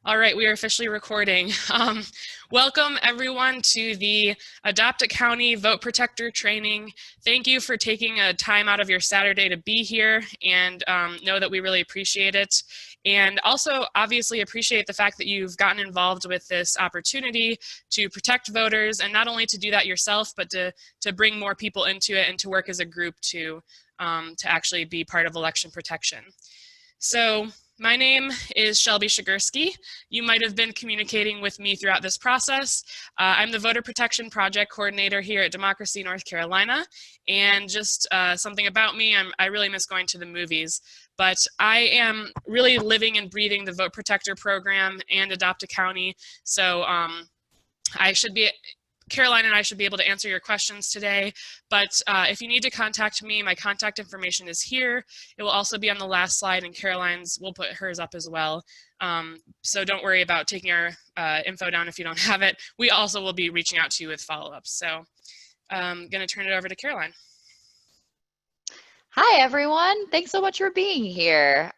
All right, we are officially recording. Welcome everyone to the Adopt a County Vote Protector training. Thank you for taking a time out of your Saturday to be here, and know that we really appreciate it. And also obviously appreciate the fact that you've gotten involved with this opportunity to protect voters, and not only to do that yourself, but to bring more people into it and to work as a group to actually be part of election protection. So my name is Shelby Shigursky. You might have been communicating with me throughout this process. I'm the Voter Protection Project Coordinator here at Democracy North Carolina. And just something about me, I really miss going to the movies. But I am really living and breathing the Vote Protector program and Adopt a County. So Caroline and I should be able to answer your questions today, but if you need to contact me, my contact information is here. It will also be on the last slide, and Caroline's, we'll put hers up as well. So don't worry about taking our info down if you don't have it. We also will be reaching out to you with follow-ups. So I'm going to turn it over to Caroline. Hi, everyone. Thanks so much for being here.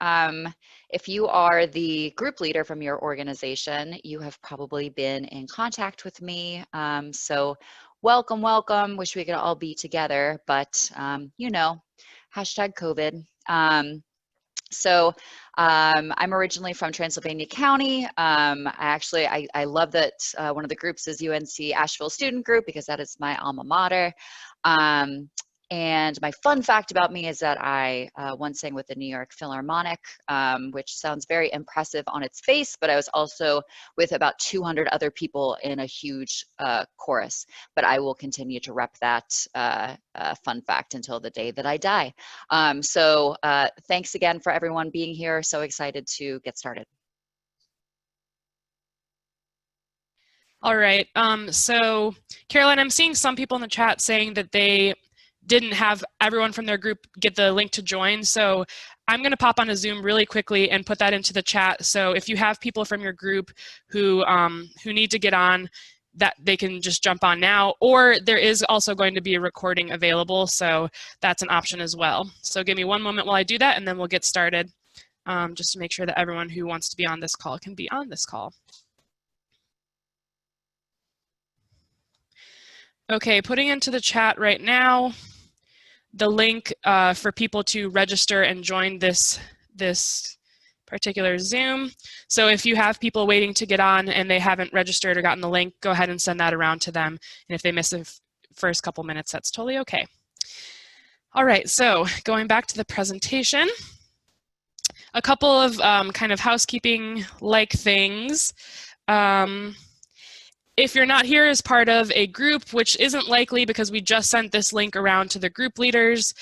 If you are the group leader from your organization, you have probably been in contact with me. So welcome, welcome. Wish we could all be together, but you know, hashtag COVID. I'm originally from Transylvania County. I love that one of the groups is UNC Asheville Student Group because that is my alma mater. And my fun fact about me is that I once sang with the New York Philharmonic, which sounds very impressive on its face, but I was also with about 200 other people in a huge chorus. But I will continue to rep that fun fact until the day that I die. Thanks again for everyone being here. So excited to get started. All right. So Caroline, I'm seeing some people in the chat saying that they didn't have everyone from their group get the link to join. So I'm going to pop on a Zoom really quickly and put that into the chat. So if you have people from your group who need to get on, that they can just jump on now, or there is also going to be a recording available. So that's an option as well. So give me one moment while I do that, and then we'll get started just to make sure that everyone who wants to be on this call can be on this call. Okay, putting into the chat right now the link for people to register and join this particular Zoom. So if you have people waiting to get on and they haven't registered or gotten the link, go ahead and send that around to them. And if they miss the first couple minutes, that's totally okay. All right, so going back to the presentation, a couple of kind of housekeeping-like things. If you're not here as part of a group, which isn't likely because we just sent this link around to the group leaders,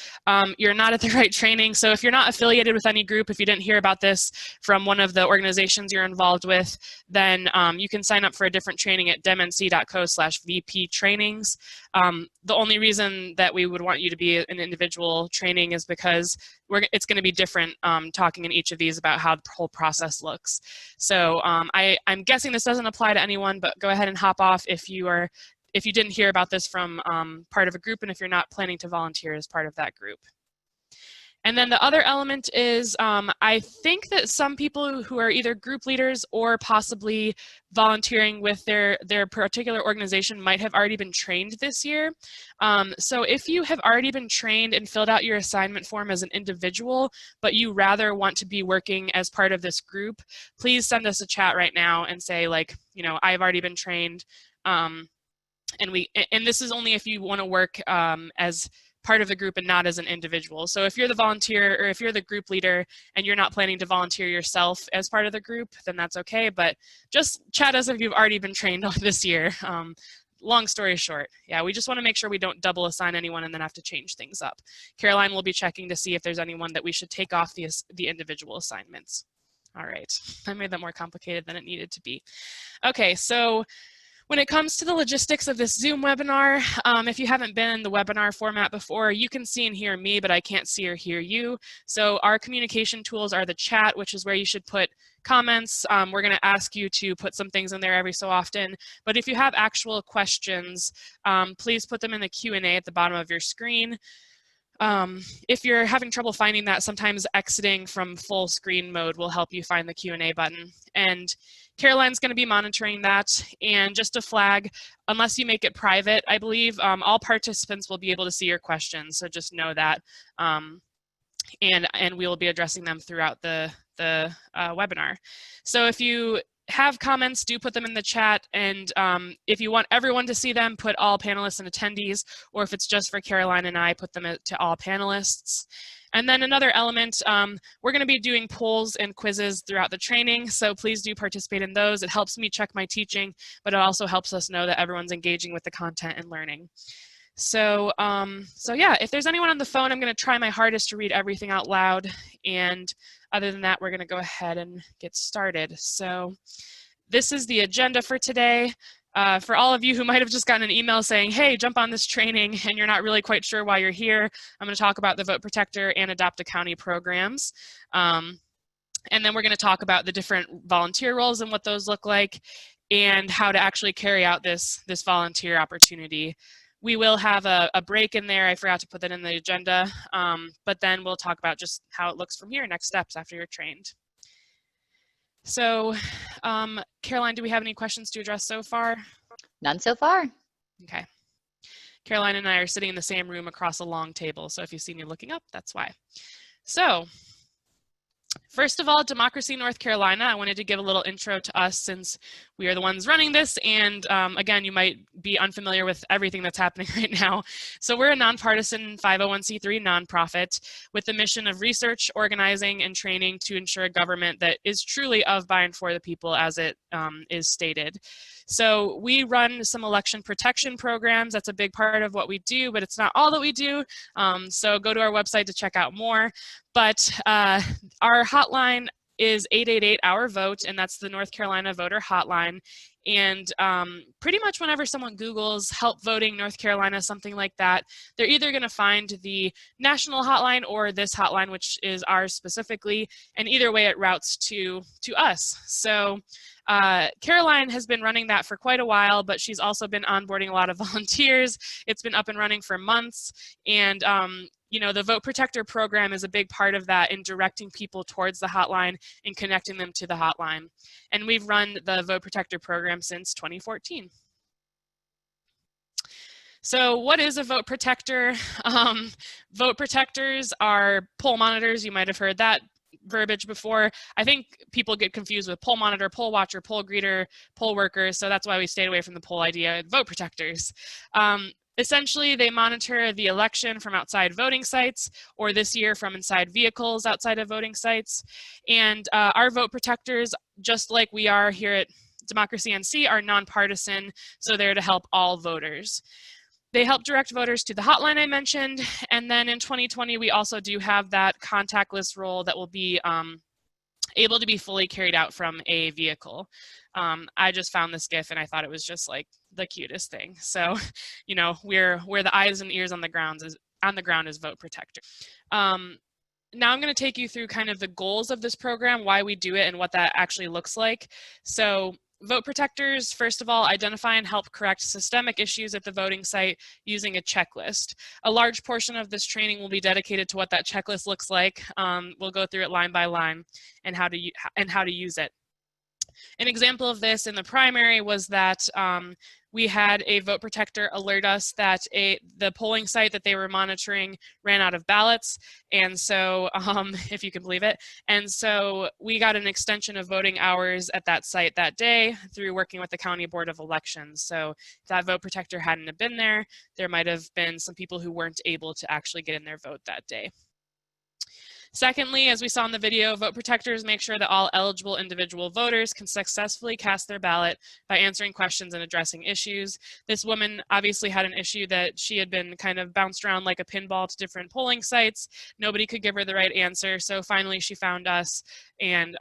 you're not at the right training. So if you're not affiliated with any group, if you didn't hear about this from one of the organizations you're involved with, then you can sign up for a different training at demnc.co/VP trainings. The only reason that we would want you to be an individual training is because it's going to be different talking in each of these about how the whole process looks. So I'm guessing this doesn't apply to anyone, but go ahead and hop off if you didn't hear about this from part of a group and if you're not planning to volunteer as part of that group. And then the other element is I think that some people who are either group leaders or possibly volunteering with their particular organization might have already been trained this year. So if you have already been trained and filled out your assignment form as an individual, but you rather want to be working as part of this group, please send us a chat right now and say, like, you know, I've already been trained. And this is only if you want to work as part of the group and not as an individual. So if you're the volunteer or if you're the group leader and you're not planning to volunteer yourself as part of the group, then that's okay. But just chat as if you've already been trained this year. Long story short, yeah, we just want to make sure we don't double assign anyone and then have to change things up. Caroline will be checking to see if there's anyone that we should take off the individual assignments. All right, I made that more complicated than it needed to be. Okay, so when it comes to the logistics of this Zoom webinar, if you haven't been in the webinar format before, you can see and hear me, but I can't see or hear you. So our communication tools are the chat, which is where you should put comments. We're going to ask you to put some things in there every so often. But if you have actual questions, please put them in the Q&A at the bottom of your screen. If you're having trouble finding that, sometimes exiting from full screen mode will help you find the Q&A button. And Caroline's going to be monitoring that. And just a flag, unless you make it private, I believe all participants will be able to see your questions. So just know that. And we will be addressing them throughout the webinar. So if you have comments, do put them in the chat, and if you want everyone to see them, put all panelists and attendees, or if it's just for Caroline and I, put them to all panelists. And then another element, we're going to be doing polls and quizzes throughout the training, so please do participate in those. It helps me check my teaching, but it also helps us know that everyone's engaging with the content and learning. So, yeah, if there's anyone on the phone, I'm going to try my hardest to read everything out loud. And other than that, we're going to go ahead and get started. So this is the agenda for today. For all of you who might have just gotten an email saying, hey, jump on this training, and you're not really quite sure why you're here, I'm going to talk about the Vote Protector and Adopt a County programs. And then we're going to talk about the different volunteer roles and what those look like, and how to actually carry out this volunteer opportunity. We will have a break in there. I forgot to put that in the agenda, but then we'll talk about just how it looks from here, next steps after you're trained. So, Caroline, do we have any questions to address so far? None so far. Okay. Caroline and I are sitting in the same room across a long table, so if you see me looking up, that's why. So, first of all, Democracy North Carolina, I wanted to give a little intro to us since we are the ones running this, and again, you might be unfamiliar with everything that's happening right now. So we're a nonpartisan 501c3 nonprofit with the mission of research, organizing, and training to ensure a government that is truly of, by, and for the people, as it is stated. So we run some election protection programs. That's a big part of what we do, but it's not all that we do. So go to our website to check out more. But our hotline is 888-OUR-VOTE, and that's the North Carolina Voter Hotline. And pretty much whenever someone Googles help voting North Carolina, something like that, they're either going to find the national hotline or this hotline, which is ours specifically. And either way, it routes to us. So Caroline has been running that for quite a while, but she's also been onboarding a lot of volunteers. It's been up and running for months. And you know, the Vote Protector program is a big part of that in directing people towards the hotline and connecting them to the hotline. And we've run the Vote Protector program since 2014. So what is a vote protector? Vote protectors are poll monitors. You might have heard that verbiage before. I think people get confused with poll monitor, poll watcher, poll greeter, poll workers. So that's why we stayed away from the poll idea. Vote protectors. Essentially, they monitor the election from outside voting sites, or this year from inside vehicles outside of voting sites. And our vote protectors, just like we are here at Democracy NC, are nonpartisan, so they're to help all voters. They help direct voters to the hotline I mentioned, and then in 2020, we also do have that contactless role that will be able to be fully carried out from a vehicle. I just found this GIF and I thought it was just like the cutest thing. So, you know, we're the eyes and ears on the ground as Vote Protector. Now I'm going to take you through kind of the goals of this program, why we do it, and what that actually looks like. So Vote Protectors, first of all, identify and help correct systemic issues at the voting site using a checklist. A large portion of this training will be dedicated to what that checklist looks like. We'll go through it line by line and how to use it. An example of this in the primary was that we had a vote protector alert us that the polling site that they were monitoring ran out of ballots. And so, if you can believe it, and so we got an extension of voting hours at that site that day through working with the County Board of Elections. So if that vote protector hadn't have been there, there might have been some people who weren't able to actually get in their vote that day. Secondly, as we saw in the video, vote protectors make sure that all eligible individual voters can successfully cast their ballot by answering questions and addressing issues. This woman obviously had an issue that she had been kind of bounced around like a pinball to different polling sites. Nobody could give her the right answer. So finally she found us and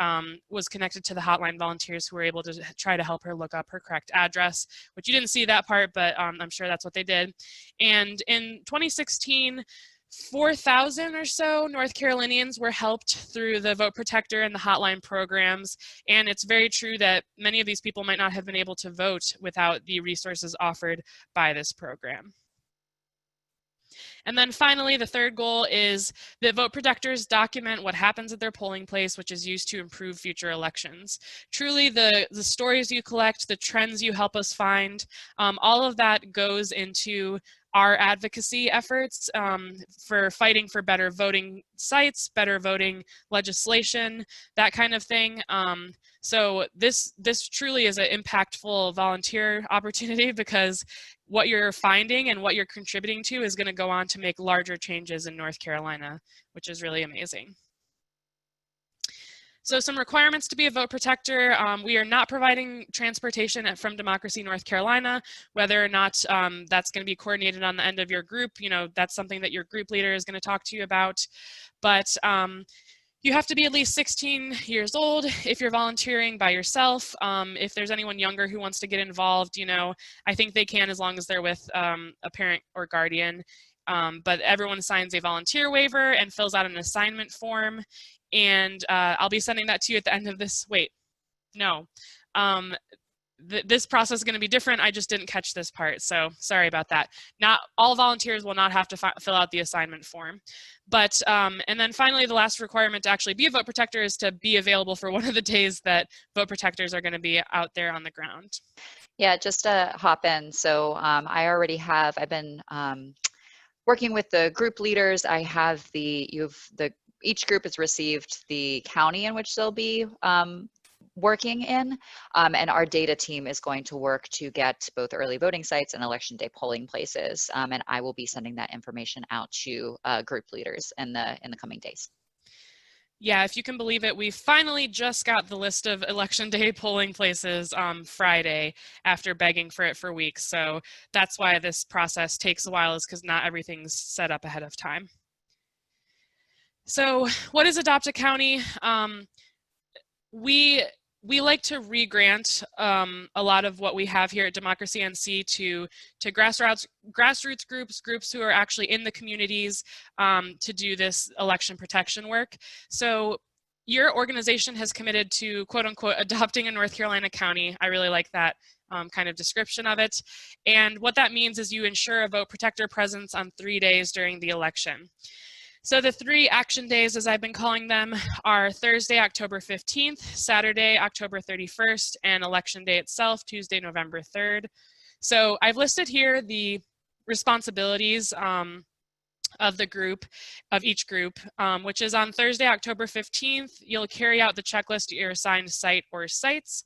was connected to the hotline volunteers who were able to try to help her look up her correct address, which you didn't see that part, but I'm sure that's what they did. And in 2016, 4,000 or so North Carolinians were helped through the Vote Protector and the hotline programs. And it's very true that many of these people might not have been able to vote without the resources offered by this program. And then finally, the third goal is that vote protectors document what happens at their polling place, which is used to improve future elections. Truly, the stories you collect, the trends you help us find, all of that goes into our advocacy efforts for fighting for better voting sites, better voting legislation, that kind of thing. So this truly is an impactful volunteer opportunity, because what you're finding and what you're contributing to is going to go on to make larger changes in North Carolina, which is really amazing. So some requirements to be a vote protector: we are not providing transportation from Democracy North Carolina. Whether or not that's going to be coordinated on the end of your group, that's something that your group leader is going to talk to you about. But you have to be at least 16 years old if you're volunteering by yourself. If there's anyone younger who wants to get involved, I think they can, as long as they're with a parent or guardian. But everyone signs a volunteer waiver and fills out an assignment form. And I'll be sending that to you at the end of this. Wait, no. This process is going to be different. I just didn't catch this part, so sorry about that. Not all volunteers will not have to fill out the assignment form. But, and then finally, the last requirement to actually be a vote protector is to be available for one of the days that vote protectors are going to be out there on the ground. Yeah, just to hop in. So I've been working with the group leaders. I have each group has received the county in which they'll be working in, and our data team is going to work to get both early voting sites and election day polling places, and I will be sending that information out to group leaders in the coming days. Yeah, if you can believe it, we finally just got the list of election day polling places on Friday after begging for it for weeks. So that's why this process takes a while, is because not everything's set up ahead of time. So what is Adopt a County? We like to re-grant a lot of what we have here at Democracy NC to grassroots groups who are actually in the communities to do this election protection work. So your organization has committed to, quote unquote, adopting a North Carolina county. I really like that kind of description of it. And what that means is you ensure a vote protector presence on 3 days during the election. So the 3 action days, as I've been calling them, are Thursday, October 15th, Saturday, October 31st, and Election Day itself, Tuesday, November 3rd. So I've listed here the responsibilities of each group, which is on Thursday, October 15th, you'll carry out the checklist at your assigned site or sites.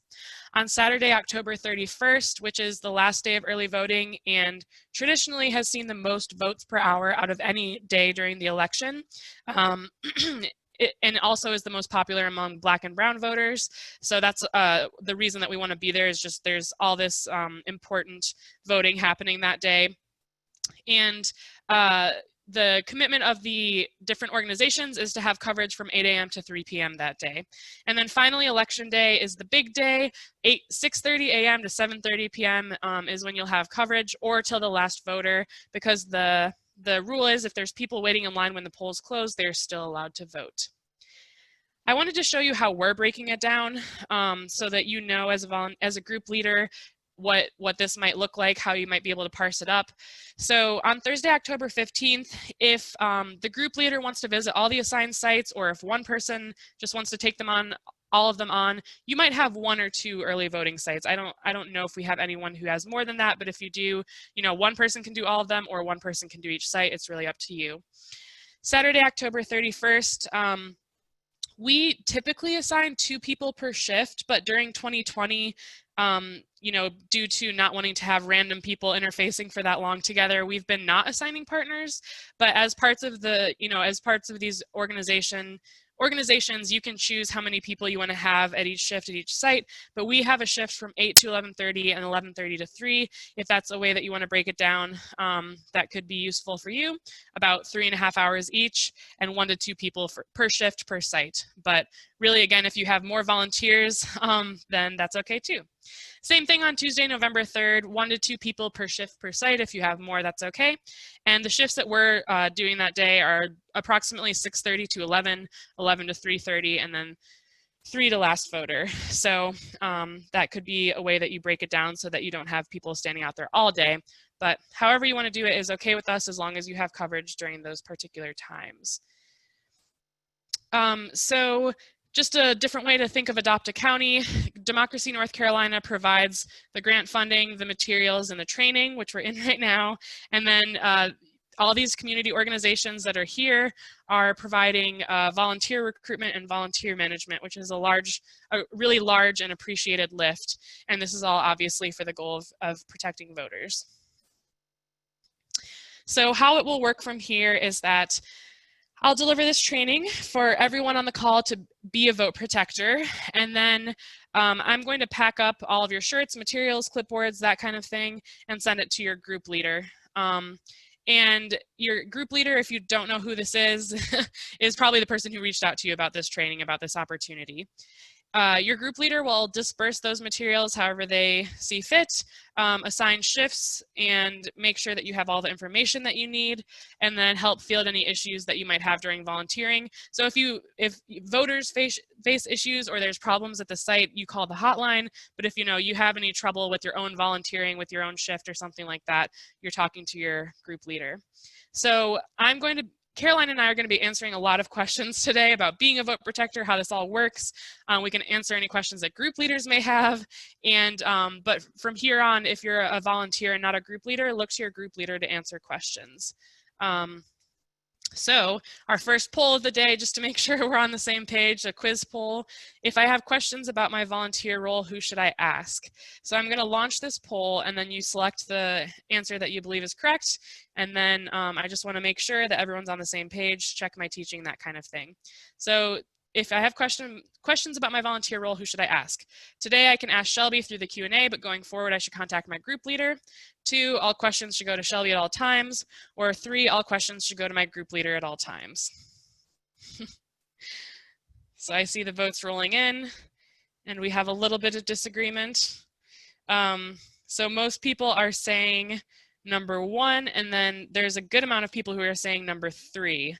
On Saturday, October 31st, which is the last day of early voting and traditionally has seen the most votes per hour out of any day during the election, and also is the most popular among Black and Brown voters. So that's the reason that we want to be there, is just there's all this important voting happening that day. And the commitment of the different organizations is to have coverage from 8 a.m. to 3 p.m. that day. And then finally, Election Day is the big day. 6:30 a.m. to 7:30 p.m. Is when you'll have coverage, or till the last voter, because the rule is if there's people waiting in line when the polls close, they're still allowed to vote. I wanted to show you how we're breaking it down so that you know as a group leader what this might look like, how you might be able to parse it up. So on Thursday, October 15th, if the group leader wants to visit all the assigned sites, or if one person just wants to take them on, all of them on, you might have 1 or 2 early voting sites. I don't know if we have anyone who has more than that, but if you do, one person can do all of them, or one person can do each site. It's really up to you. Saturday, October 31st, we typically assign 2 people per shift, but during 2020, due to not wanting to have random people interfacing for that long together, we've been not assigning partners. But as parts of these organizations, you can choose how many people you want to have at each shift at each site. But we have a shift from 8 to 11:30 and 11:30 to 3. If that's a way that you want to break it down, that could be useful for you. About 3.5 hours each, and 1 to 2 people per shift per site. But really, again, if you have more volunteers, then that's okay too. Same thing on Tuesday, November 3rd, 1 to 2 people per shift per site. If you have more, that's okay. And the shifts that we're doing that day are approximately 6:30 to 11, 11 to 3:30, and then 3 to last voter. So that could be a way that you break it down so that you don't have people standing out there all day. But however you want to do it is okay with us as long as you have coverage during those particular times. So just a different way to think of Adopt a County. Democracy North Carolina provides the grant funding, the materials, and the training, which we're in right now. And then all these community organizations that are here are providing volunteer recruitment and volunteer management, which is a really large and appreciated lift. And this is all obviously for the goal of protecting voters. So how it will work from here is that I'll deliver this training for everyone on the call to be a vote protector, and then I'm going to pack up all of your shirts, materials, clipboards, that kind of thing, and send it to your group leader. And your group leader, if you don't know who this is probably the person who reached out to you about this training, about this opportunity. Your group leader will disperse those materials however they see fit, assign shifts, and make sure that you have all the information that you need, and then help field any issues that you might have during volunteering. So if voters face issues or there's problems at the site, you call the hotline. But if you have any trouble with your own volunteering, with your own shift or something like that, you're talking to your group leader. So Caroline and I are going to be answering a lot of questions today about being a vote protector, how this all works. We can answer any questions that group leaders may have. And but from here on, if you're a volunteer and not a group leader, look to your group leader to answer questions. So our first poll of the day, just to make sure we're on the same page, a quiz poll. If I have questions about my volunteer role, who should I ask? So I'm going to launch this poll, and then you select the answer that you believe is correct. And then I just want to make sure that everyone's on the same page, check my teaching, that kind of thing. So if I have questions about my volunteer role, who should I ask? Today I can ask Shelby through the Q&A, but going forward I should contact my group leader. 2, all questions should go to Shelby at all times. Or 3, all questions should go to my group leader at all times. So I see the votes rolling in, and we have a little bit of disagreement. So most people are saying number 1, and then there's a good amount of people who are saying number 3.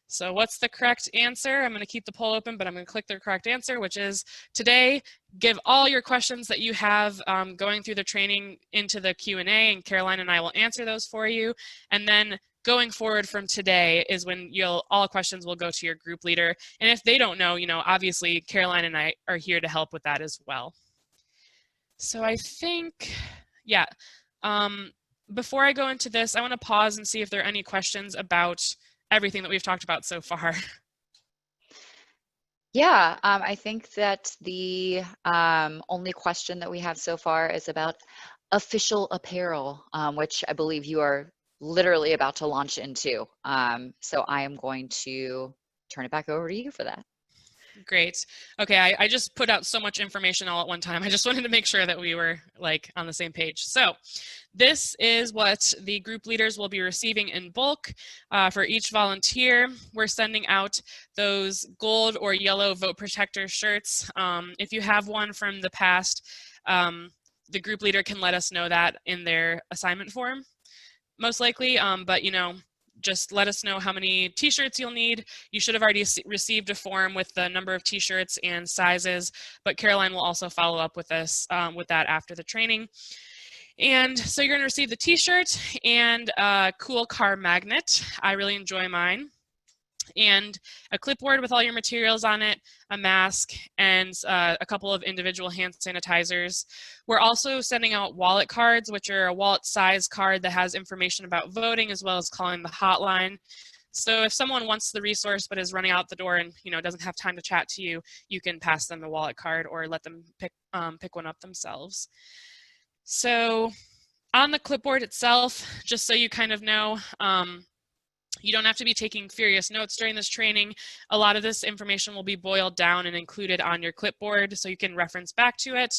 So what's the correct answer? I'm going to keep the poll open, but I'm going to click the correct answer, which is today, give all your questions that you have going through the training into the Q&A, and Caroline and I will answer those for you. And then going forward from today is when all questions will go to your group leader. And if they don't know, obviously Caroline and I are here to help with that as well. So I think, yeah, before I go into this, I want to pause and see if there are any questions about everything that we've talked about so far. Yeah, I think that the only question that we have so far is about official apparel, which I believe you are literally about to launch into. So I am going to turn it back over to you for that. Great. Okay, I just put out so much information all at one time. I just wanted to make sure that we were on the same page. So this is what the group leaders will be receiving in bulk for each volunteer. We're sending out those gold or yellow vote protector shirts. If you have one from the past, the group leader can let us know that in their assignment form, most likely, but just let us know how many t-shirts you'll need. You should have already received a form with the number of t-shirts and sizes, but Caroline will also follow up with us with that after the training. And so you're going to receive the t-shirt and a cool car magnet. I really enjoy mine. And a clipboard with all your materials on it, a mask, and a couple of individual hand sanitizers. We're also sending out wallet cards, which are a wallet size card that has information about voting as well as calling the hotline. So if someone wants the resource but is running out the door and doesn't have time to chat to you, you can pass them the wallet card or let them pick one up themselves. So on the clipboard itself, just so you kind of know, you don't have to be taking furious notes during this training. A lot of this information will be boiled down and included on your clipboard so you can reference back to it.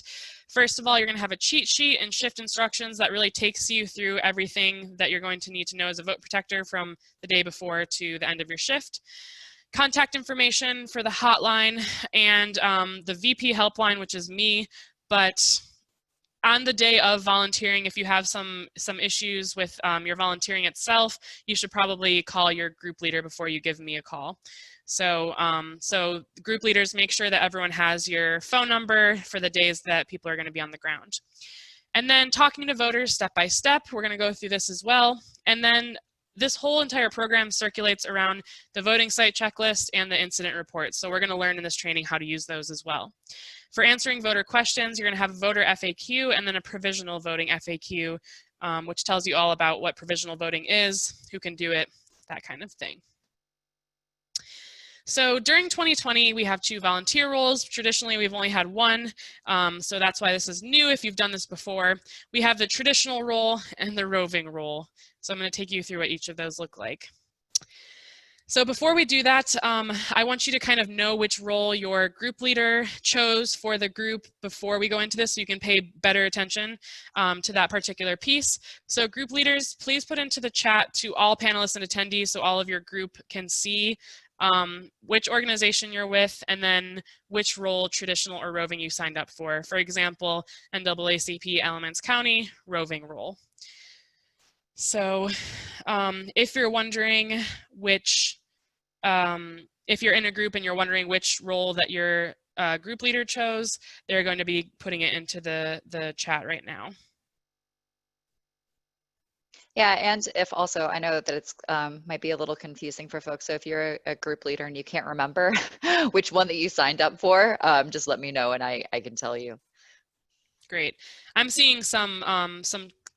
First of all, you're going to have a cheat sheet and shift instructions that really takes you through everything that you're going to need to know as a vote protector from the day before to the end of your shift. Contact information for the hotline and the VP helpline, which is me, but on the day of volunteering, if you have some issues with your volunteering itself, you should probably call your group leader before you give me a call. So, so group leaders, make sure that everyone has your phone number for the days that people are going to be on the ground. And then talking to voters step by step, we're going to go through this as well. And then this whole entire program circulates around the voting site checklist and the incident report. So we're going to learn in this training how to use those as well. For answering voter questions, you're going to have a voter FAQ and then a provisional voting FAQ, which tells you all about what provisional voting is, who can do it, that kind of thing. So during 2020, we have 2 volunteer roles. Traditionally, we've only had 1, so that's why this is new if you've done this before. We have the traditional role and the roving role. So I'm going to take you through what each of those look like. So before we do that, I want you to kind of know which role your group leader chose for the group before we go into this, so you can pay better attention to that particular piece. So group leaders, please put into the chat to all panelists and attendees so all of your group can see which organization you're with, and then which role, traditional or roving, you signed up for. For example, NAACP Alamance County, roving role. So if you're wondering which, if you're in a group and you're wondering which role that your group leader chose, they're going to be putting it into the chat right now. Yeah, and if also, I know that it's might be a little confusing for folks. So if you're a group leader and you can't remember which one that you signed up for, just let me know and I can tell you. Great. I'm seeing some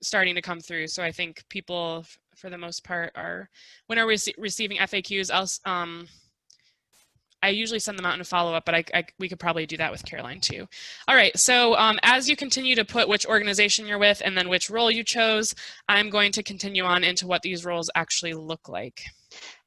starting to come through. So I think people, for the most part, are, when are we receiving FAQs? I usually send them out in a follow-up, but we could probably do that with Caroline too. All right, so as you continue to put which organization you're with and then which role you chose, I'm going to continue on into what these roles actually look like.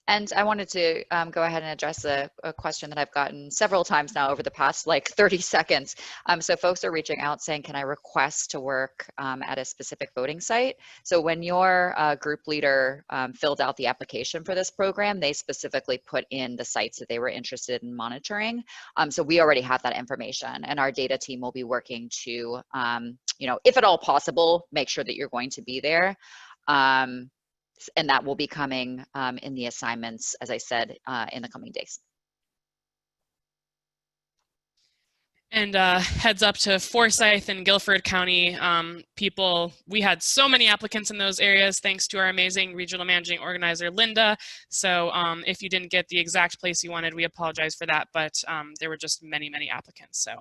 And I wanted to go ahead and address a question that I've gotten several times now over the past like 30 seconds. So folks are reaching out saying, can I request to work at a specific voting site? So when your group leader filled out the application for this program, they specifically put in the sites that they were interested in monitoring. So we already have that information, and our data team will be working to, you know, if at all possible, make sure that you're going to be there. And that will be coming in the assignments, as I said, in the coming days. And heads up to Forsyth and Guilford County people. We had so many applicants in those areas, thanks to our amazing regional managing organizer, Linda. So if you didn't get the exact place you wanted, we apologize for that, but there were just many, many applicants. So,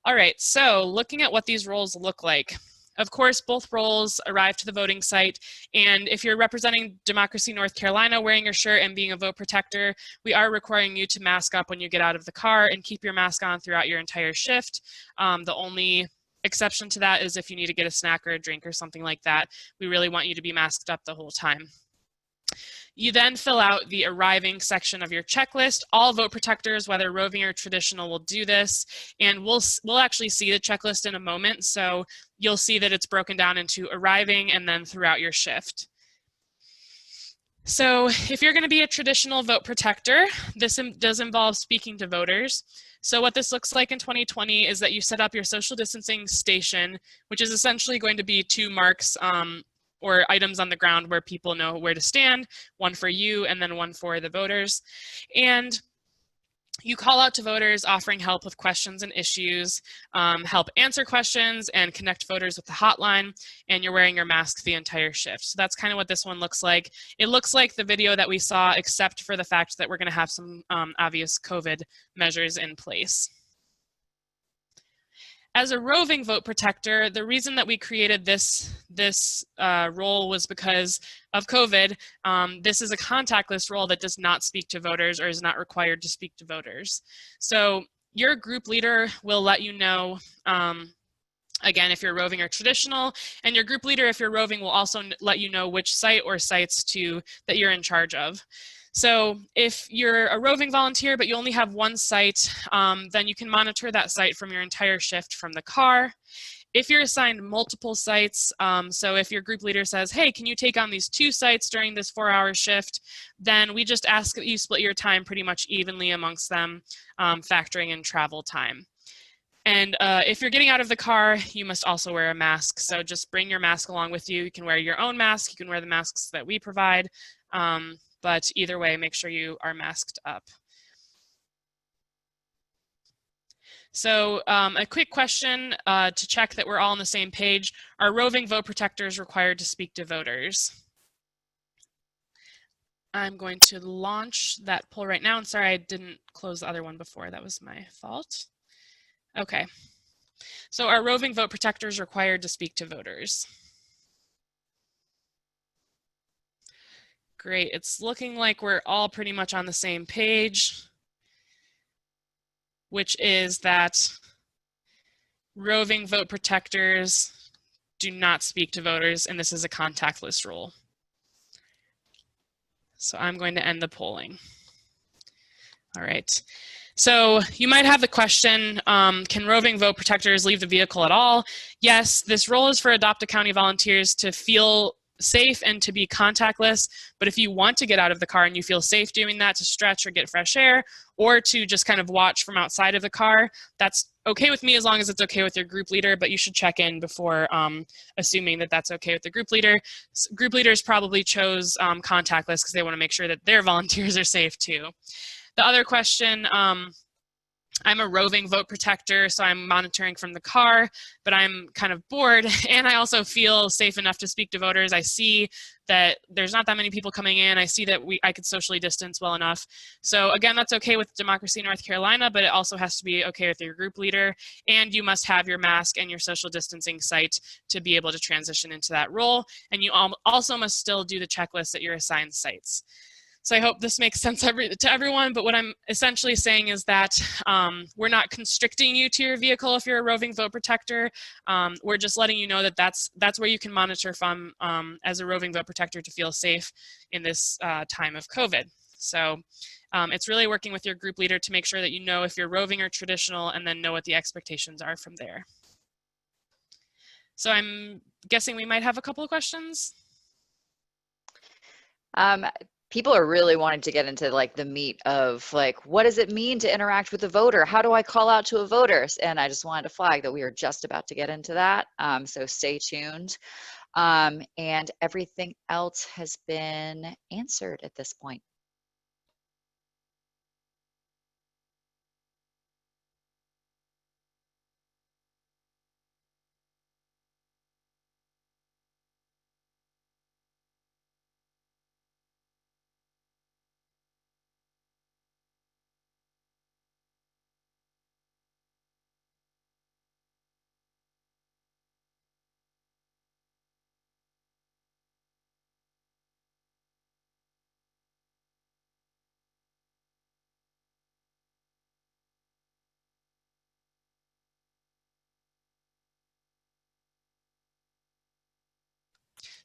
all right, so looking at what these roles look like. Of course, both roles arrive to the voting site, and if you're representing Democracy North Carolina wearing your shirt and being a vote protector, we are requiring you to mask up when you get out of the car and keep your mask on throughout your entire shift. The only exception to that is if you need to get a snack or a drink or something like that. We really want you to be masked up the whole time. You then fill out the arriving section of your checklist. All vote protectors, whether roving or traditional, will do this, and we'll actually see the checklist in a moment. So you'll see that it's broken down into arriving and then throughout your shift. So if you're going to be a traditional vote protector, this does involve speaking to voters. So what this looks like in 2020 is that you set up your social distancing station, which is essentially going to be 2 marks or items on the ground where people know where to stand, one for you and then one for the voters. And you call out to voters offering help with questions and issues, help answer questions and connect voters with the hotline, and you're wearing your mask the entire shift. So that's kind of what this one looks like. It looks like the video that we saw, except for the fact that we're going to have some obvious COVID measures in place. As a roving vote protector, the reason that we created this role was because of COVID. This is a contactless role that does not speak to voters or is not required to speak to voters. So your group leader will let you know, again, if you're roving or traditional, and your group leader, if you're roving, will also let you know which site or sites that you're in charge of. So if you're a roving volunteer, but you only have one site, then you can monitor that site from your entire shift from the car. If you're assigned multiple sites, so if your group leader says, hey, can you take on these 2 sites during this 4-hour shift, then we just ask that you split your time pretty much evenly amongst them, factoring in travel time. And if you're getting out of the car, you must also wear a mask. So just bring your mask along with you. You can wear your own mask. You can wear the masks that we provide. But either way, make sure you are masked up. So a quick question to check that we're all on the same page. Are roving vote protectors required to speak to voters? I'm going to launch that poll right now. And sorry, I didn't close the other one before. That was my fault. Okay. So are roving vote protectors required to speak to voters? Great. It's looking like we're all pretty much on the same page, which is that roving vote protectors do not speak to voters, and this is a contactless rule. So I'm going to end the polling. All right. So you might have the question, can roving vote protectors leave the vehicle at all? Yes, this role is for Adopt a County volunteers to feel safe and to be contactless, but if you want to get out of the car and you feel safe doing that, to stretch or get fresh air, or to just kind of watch from outside of the car, that's okay with me as long as it's okay with your group leader, but you should check in before assuming that that's okay with the group leader. Group leaders probably chose contactless because they want to make sure that their volunteers are safe too. The other question, I'm a roving vote protector, so I'm monitoring from the car, but I'm kind of bored, and I also feel safe enough to speak to voters. I see that there's not that many people coming in. I see that I could socially distance well enough. So again, that's okay with Democracy North Carolina, but it also has to be okay with your group leader, and you must have your mask and your social distancing site to be able to transition into that role, and you also must still do the checklist at your assigned sites. So I hope this makes sense to everyone, but what I'm essentially saying is that we're not constricting you to your vehicle if you're a roving vote protector. We're just letting you know that that's where you can monitor from as a roving vote protector to feel safe in this time of COVID. So it's really working with your group leader to make sure that you know if you're roving or traditional, and then know what the expectations are from there. So I'm guessing we might have a couple of questions. People are really wanting to get into like the meat of like, what does it mean to interact with a voter? How do I call out to a voter? And I just wanted to flag that we are just about to get into that. So stay tuned. And everything else has been answered at this point.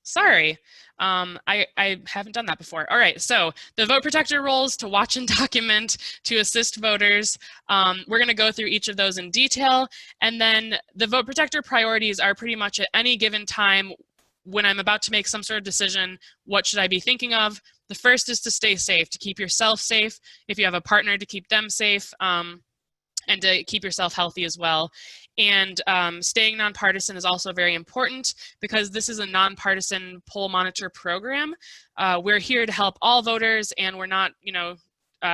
Sorry, I haven't done that before. All right, so the vote protector roles: to watch and document, to assist voters. We're going to go through each of those in detail, and then the vote protector priorities are pretty much at any given time when I'm about to make some sort of decision, what should I be thinking of? The first is to stay safe, to keep yourself safe. If you have a partner, to keep them safe. And to keep yourself healthy as well. And staying nonpartisan is also very important because this is a nonpartisan poll monitor program. We're here to help all voters, and we're not,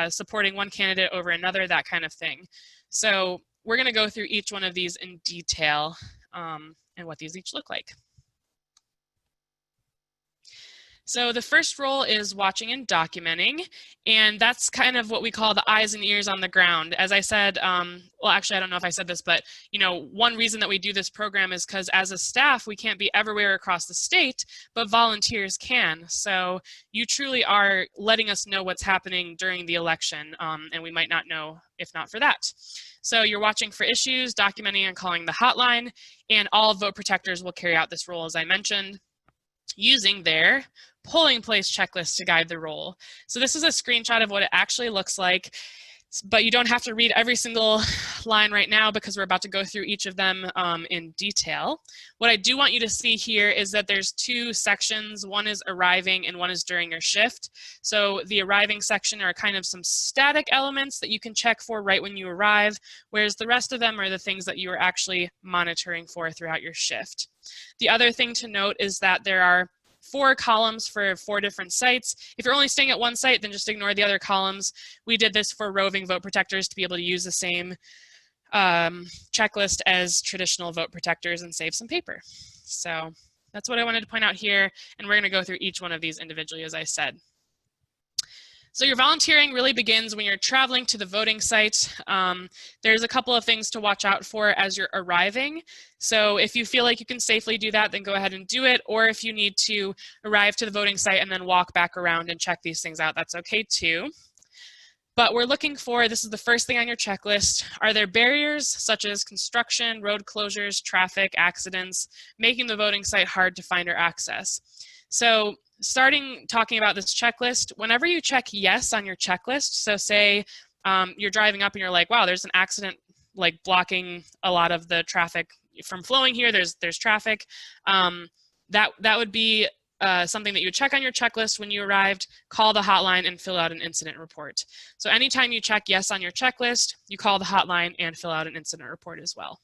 supporting one candidate over another, that kind of thing. So we're going to go through each one of these in detail and what these each look like. So the first role is watching and documenting, and that's kind of what we call the eyes and ears on the ground. As I said, well, actually, I don't know if I said this, but one reason that we do this program is because as a staff, we can't be everywhere across the state, but volunteers can. So you truly are letting us know what's happening during the election, and we might not know if not for that. So you're watching for issues, documenting and calling the hotline, and all vote protectors will carry out this role, as I mentioned, using their polling place checklist to guide the role. So this is a screenshot of what it actually looks like, but you don't have to read every single line right now because we're about to go through each of them in detail. What I do want you to see here is that there's two sections. One is arriving and one is during your shift. So the arriving section are kind of some static elements that you can check for right when you arrive, whereas the rest of them are the things that you are actually monitoring for throughout your shift. The other thing to note is that there are 4 columns for 4 different sites. If you're only staying at one site, then just ignore the other columns. We did this for roving vote protectors to be able to use the same checklist as traditional vote protectors and save some paper. So that's what I wanted to point out here, and we're going to go through each one of these individually, as I said. So your volunteering really begins when you're traveling to the voting site. There's a couple of things to watch out for as you're arriving. So if you feel like you can safely do that, then go ahead and do it. Or if you need to arrive to the voting site and then walk back around and check these things out, that's okay too. But we're looking for, this is the first thing on your checklist, are there barriers such as construction, road closures, traffic, accidents, making the voting site hard to find or access? So talking about this checklist, whenever you check yes on your checklist, so say you're driving up and you're like, wow, there's an accident like blocking a lot of the traffic from flowing here, there's traffic, that would be something that you would check on your checklist when you arrived, call the hotline and fill out an incident report. So anytime you check yes on your checklist, you call the hotline and fill out an incident report as well.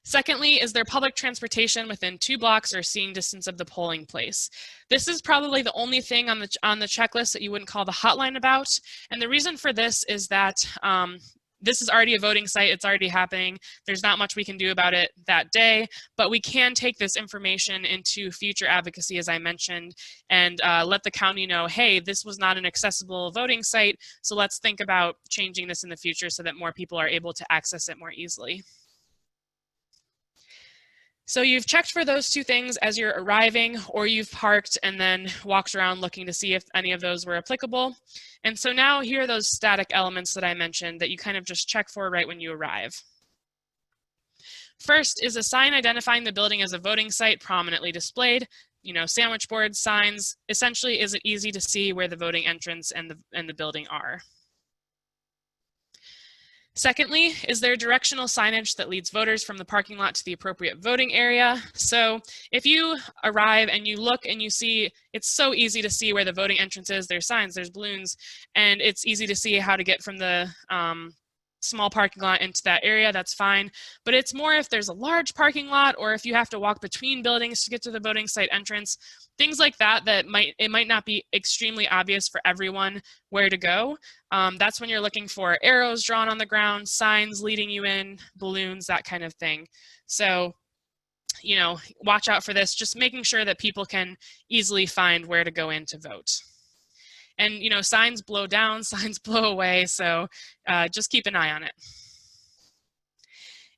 Secondly, is there public transportation within 2 blocks or seeing distance of the polling place? This is probably the only thing on the checklist that you wouldn't call the hotline about. And the reason for this is that this is already a voting site, it's already happening. There's not much we can do about it that day, but we can take this information into future advocacy, as I mentioned, and let the county know, hey, this was not an accessible voting site, so let's think about changing this in the future so that more people are able to access it more easily. So you've checked for those 2 things as you're arriving, or you've parked and then walked around looking to see if any of those were applicable. And so now here are those static elements that I mentioned that you kind of just check for right when you arrive. First is a sign identifying the building as a voting site prominently displayed. You know, sandwich boards, signs. Essentially, is it easy to see where the voting entrance and the building are? Secondly, is there directional signage that leads voters from the parking lot to the appropriate voting area? So if you arrive and you look and you see, it's so easy to see where the voting entrance is, there's signs, there's balloons, and it's easy to see how to get from the small parking lot into that area, that's fine. But it's more if there's a large parking lot or if you have to walk between buildings to get to the voting site entrance, things like that, it might not be extremely obvious for everyone where to go. That's when you're looking for arrows drawn on the ground, signs leading you in, balloons, that kind of thing. So, you know, watch out for this, just making sure that people can easily find where to go in to vote. And, you know, signs blow down, signs blow away, so just keep an eye on it.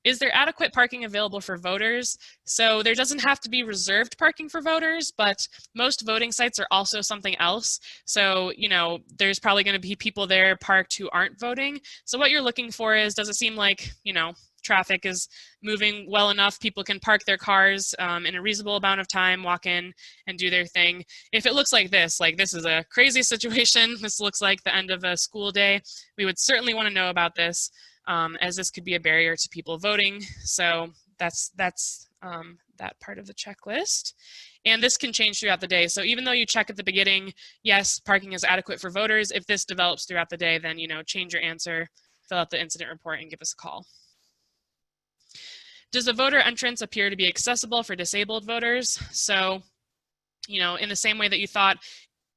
Is there adequate parking available for voters? So there doesn't have to be reserved parking for voters, but most voting sites are also something else. So, you know, there's probably going to be people there parked who aren't voting. So what you're looking for is, does it seem like, you know, traffic is moving well enough, people can park their cars in a reasonable amount of time, walk in and do their thing. If it looks like this is a crazy situation, this looks like the end of a school day, we would certainly want to know about this, as this could be a barrier to people voting. So that's that part of the checklist. And this can change throughout the day. So even though you check at the beginning, yes, parking is adequate for voters, if this develops throughout the day, then, you know, change your answer, fill out the incident report, and give us a call. Does the voter entrance appear to be accessible for disabled voters? So, you know, in the same way that you thought,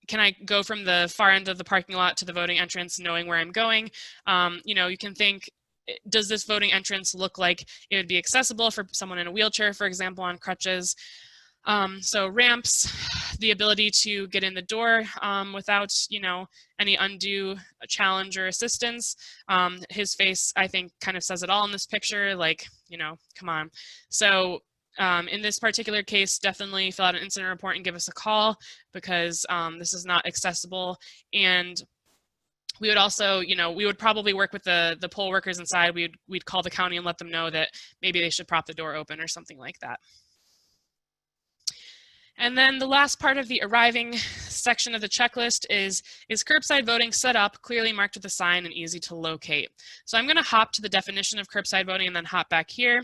can I go from the far end of the parking lot to the voting entrance knowing where I'm going? You know, you can think, does this voting entrance look like it would be accessible for someone in a wheelchair, for example, on crutches? So ramps, the ability to get in the door without, you know, any undue challenge or assistance. His face, I think, kind of says it all in this picture, like, you know, come on. So in this particular case, definitely fill out an incident report and give us a call, because this is not accessible. And we would also, you know, we would probably work with the poll workers inside. We'd call the county and let them know that maybe they should prop the door open or something like that. And then the last part of the arriving section of the checklist is curbside voting set up, clearly marked with a sign and easy to locate? So I'm going to hop to the definition of curbside voting and then hop back here.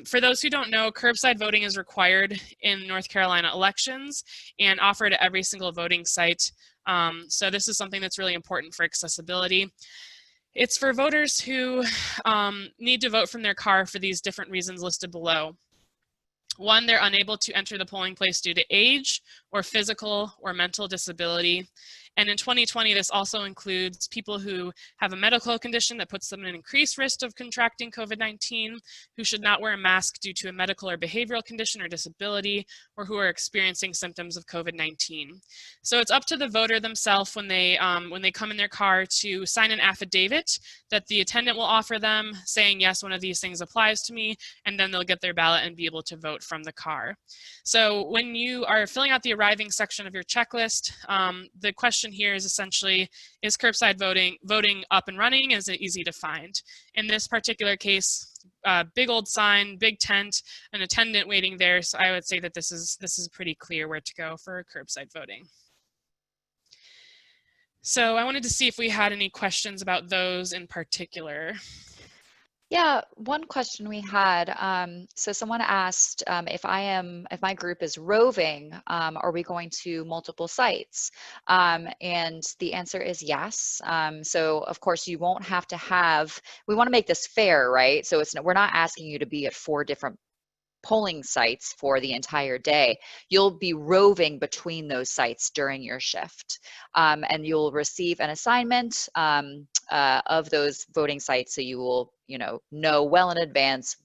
For those who don't know, curbside voting is required in North Carolina elections and offered at every single voting site. So this is something that's really important for accessibility. It's for voters who need to vote from their car for these different reasons listed below. One, they're unable to enter the polling place due to age or physical or mental disability. And in 2020, this also includes people who have a medical condition that puts them at an increased risk of contracting COVID-19, who should not wear a mask due to a medical or behavioral condition or disability, or who are experiencing symptoms of COVID-19. So it's up to the voter themselves when they come in their car to sign an affidavit that the attendant will offer them, saying, yes, one of these things applies to me, and then they'll get their ballot and be able to vote from the car. So when you are filling out the arriving section of your checklist, the question here is essentially, is curbside voting up and running? Is it easy to find? In this particular case, big old sign, big tent, an attendant waiting there. So I would say that this is pretty clear where to go for curbside voting. So I wanted to see if we had any questions about those in particular. Yeah, one question we had, so someone asked if my group is roving, are we going to multiple sites? And the answer is yes. So of course you won't have to we want to make this fair, right? So we're not asking you to be at 4 different polling sites for the entire day. You'll be roving between those sites during your shift, and you'll receive an assignment of those voting sites, so you will know well in advance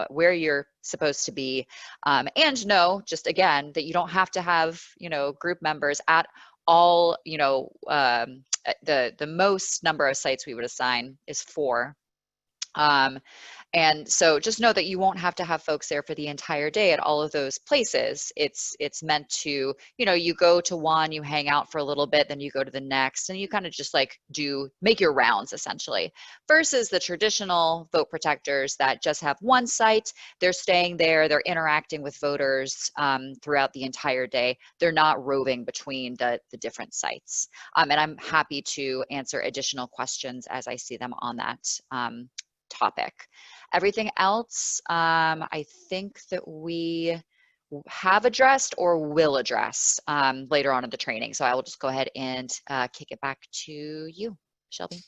where you're supposed to be, and know, just again, that you don't have to have group members at all. The most number of sites we would assign is 4. And so just know that you won't have to have folks there for the entire day at all of those places. It's meant to, you go to one, you hang out for a little bit, then you go to the next, and you kind of just like make your rounds essentially, versus the traditional vote protectors that just have one site. They're staying there, they're interacting with voters throughout the entire day. They're not roving between the different sites. And I'm happy to answer additional questions as I see them on that topic. Everything else, I think that we have addressed or will address later on in the training. So I will just go ahead and kick it back to you, Shelby.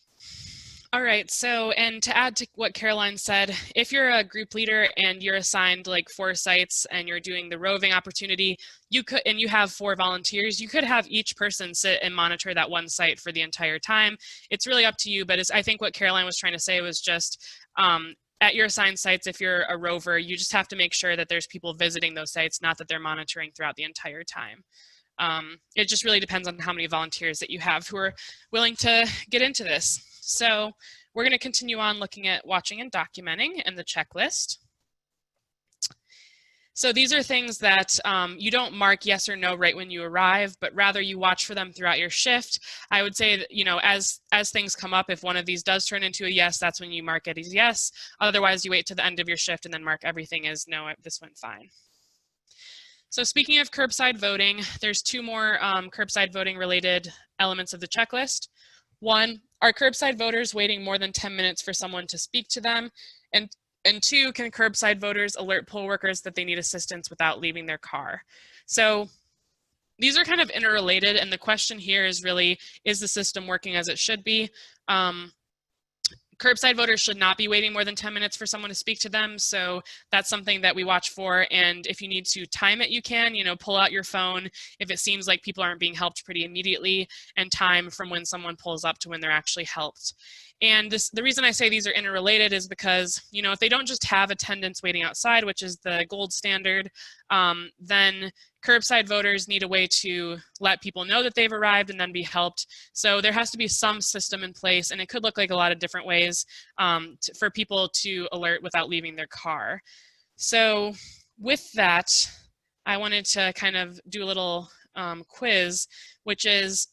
All right, so, and to add to what Caroline said, if you're a group leader and you're assigned like 4 sites and you're doing the roving opportunity, and you have 4 volunteers, you could have each person sit and monitor that one site for the entire time. It's really up to you, but I think what Caroline was trying to say was just, at your assigned sites, if you're a rover, you just have to make sure that there's people visiting those sites, not that they're monitoring throughout the entire time. It just really depends on how many volunteers that you have who are willing to get into this. So we're going to continue on looking at watching and documenting and the checklist. So these are things that you don't mark yes or no right when you arrive, but rather you watch for them throughout your shift. I would say that, as things come up, if one of these does turn into a yes, that's when you mark it as yes. Otherwise, you wait to the end of your shift and then mark everything as no, this went fine. So speaking of curbside voting, there's 2 more curbside voting related elements of the checklist. 1, are curbside voters waiting more than 10 minutes for someone to speak to them? And 2, can curbside voters alert poll workers that they need assistance without leaving their car? So these are kind of interrelated, and the question here is really, is the system working as it should be? Curbside voters should not be waiting more than 10 minutes for someone to speak to them. So that's something that we watch for. And if you need to time it, you can, pull out your phone if it seems like people aren't being helped pretty immediately, and time from when someone pulls up to when they're actually helped. And the reason I say these are interrelated is because, if they don't just have attendants waiting outside, which is the gold standard, then curbside voters need a way to let people know that they've arrived and then be helped. So there has to be some system in place, and it could look like a lot of different ways for people to alert without leaving their car. So with that, I wanted to kind of do a little quiz, which is,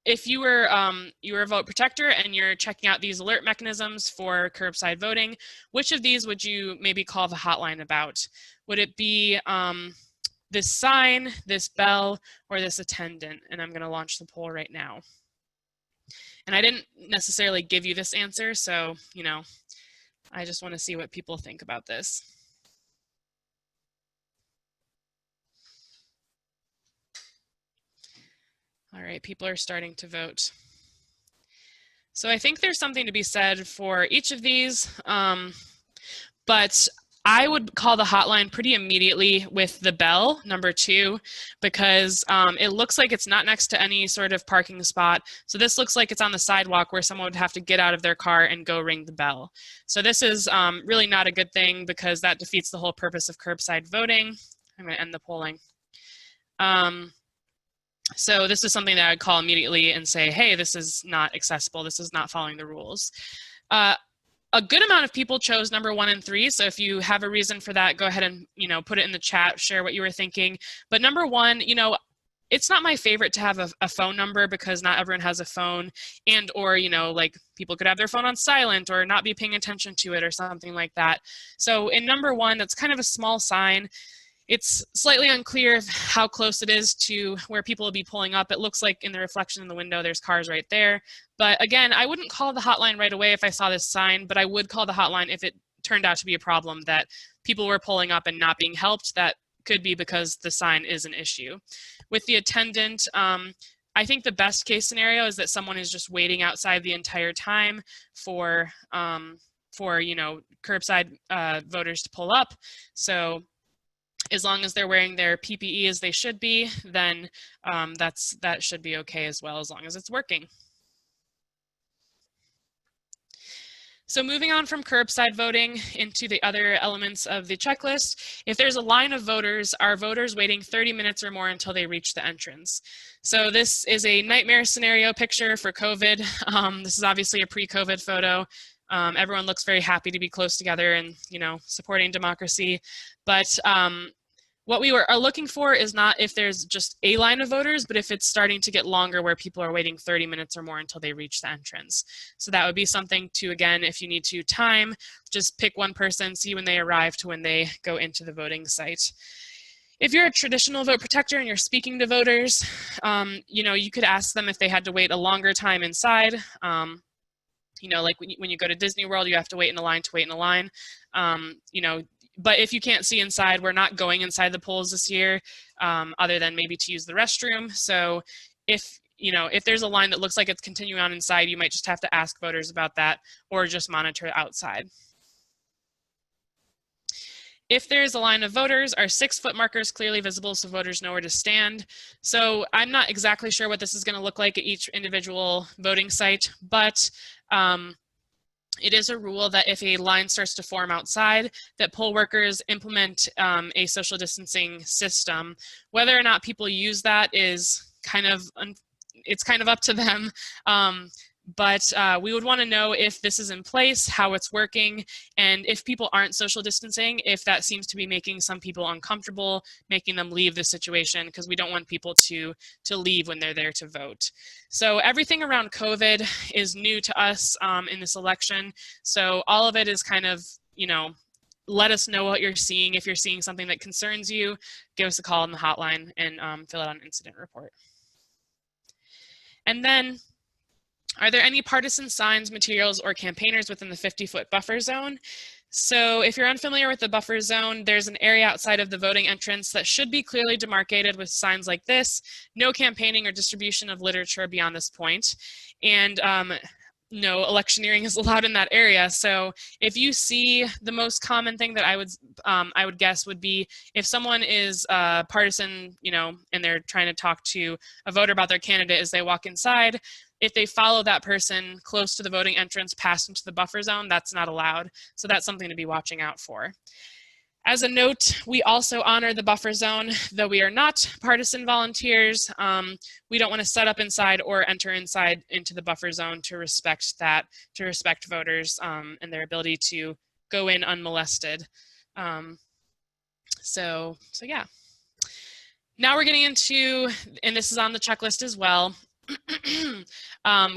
if you were a vote protector and you're checking out these alert mechanisms for curbside voting, which of these would you maybe call the hotline about? Would it be this sign, this bell, or this attendant? And I'm going to launch the poll right now. And I didn't necessarily give you this answer, so, I just want to see what people think about this. All right, people are starting to vote. So I think there's something to be said for each of these, but I would call the hotline pretty immediately with the bell, number 2, because it looks like it's not next to any sort of parking spot. So this looks like it's on the sidewalk where someone would have to get out of their car and go ring the bell. So this is really not a good thing because that defeats the whole purpose of curbside voting. I'm going to end the polling. So this is something that I'd call immediately and say, hey, this is not accessible. This is not following the rules. A good amount of people chose number 1 and 3. So if you have a reason for that, go ahead and, put it in the chat, share what you were thinking. But number 1, it's not my favorite to have a phone number because not everyone has a phone, and or, like people could have their phone on silent or not be paying attention to it or something like that. So in number 1, that's kind of a small sign. It's slightly unclear how close it is to where people will be pulling up. It looks like in the reflection in the window, there's cars right there. But again, I wouldn't call the hotline right away if I saw this sign, but I would call the hotline if it turned out to be a problem that people were pulling up and not being helped. That could be because the sign is an issue. With the attendant, I think the best case scenario is that someone is just waiting outside the entire time for curbside voters to pull up. So as long as they're wearing their PPE as they should be, then that should be okay as well, as long as it's working. So moving on from curbside voting into the other elements of the checklist, if there's a line of voters, are voters waiting 30 minutes or more until they reach the entrance? So this is a nightmare scenario picture for COVID. This is obviously a pre-COVID photo. Everyone looks very happy to be close together and, supporting democracy. But what we are looking for is not if there's just a line of voters, but if it's starting to get longer where people are waiting 30 minutes or more until they reach the entrance. So that would be something to, again, if you need to time, just pick one person, see when they arrive to when they go into the voting site. If you're a traditional vote protector and you're speaking to voters, you could ask them if they had to wait a longer time inside. Like when you go to Disney World, you have to wait in a line to wait in a line. But if you can't see inside, we're not going inside the polls this year, other than maybe to use the restroom. So if there's a line that looks like it's continuing on inside, you might just have to ask voters about that or just monitor outside. If there's a line of voters, are 6-foot markers clearly visible so voters know where to stand? So I'm not exactly sure what this is going to look like at each individual voting site, but it is a rule that if a line starts to form outside, that poll workers implement a social distancing system. Whether or not people use that is kind of up to them. But we would want to know if this is in place, how it's working, and if people aren't social distancing, if that seems to be making some people uncomfortable, making them leave the situation, because we don't want people to leave when they're there to vote. So everything around COVID is new to us in this election. So all of it is kind of, let us know what you're seeing. If you're seeing something that concerns you, give us a call on the hotline and fill out an incident report. And then, are there any partisan signs, materials, or campaigners within the 50-foot buffer zone? So if you're unfamiliar with the buffer zone, there's an area outside of the voting entrance that should be clearly demarcated with signs like this: no campaigning or distribution of literature beyond this point. And no electioneering is allowed in that area. So if you see, the most common thing that I would guess would be if someone is partisan, and they're trying to talk to a voter about their candidate as they walk inside, if they follow that person close to the voting entrance past into the buffer zone, that's not allowed. So that's something to be watching out for. As a note, we also honor the buffer zone, though we are not partisan volunteers. We don't want to set up inside or enter inside into the buffer zone to respect voters and their ability to go in unmolested. So yeah. Now we're getting into, and this is on the checklist as well,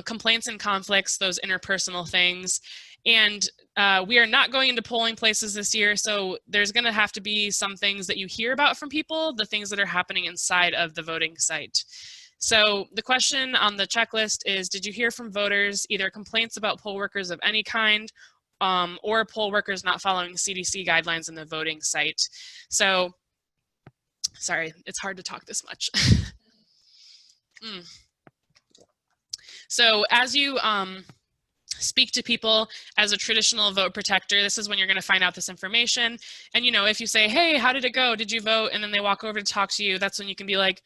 complaints and conflicts, those interpersonal things. And we are not going into polling places this year, so there's going to have to be some things that you hear about from people, the things that are happening inside of the voting site. So the question on the checklist is, did you hear from voters either complaints about poll workers of any kind or poll workers not following CDC guidelines in the voting site? So, sorry, it's hard to talk this much. So as you speak to people as a traditional vote protector. This is when you're going to find out this information. And, you know, if you say, hey, how did it go? Did you vote? And then they walk over to talk to you, that's when you can be like,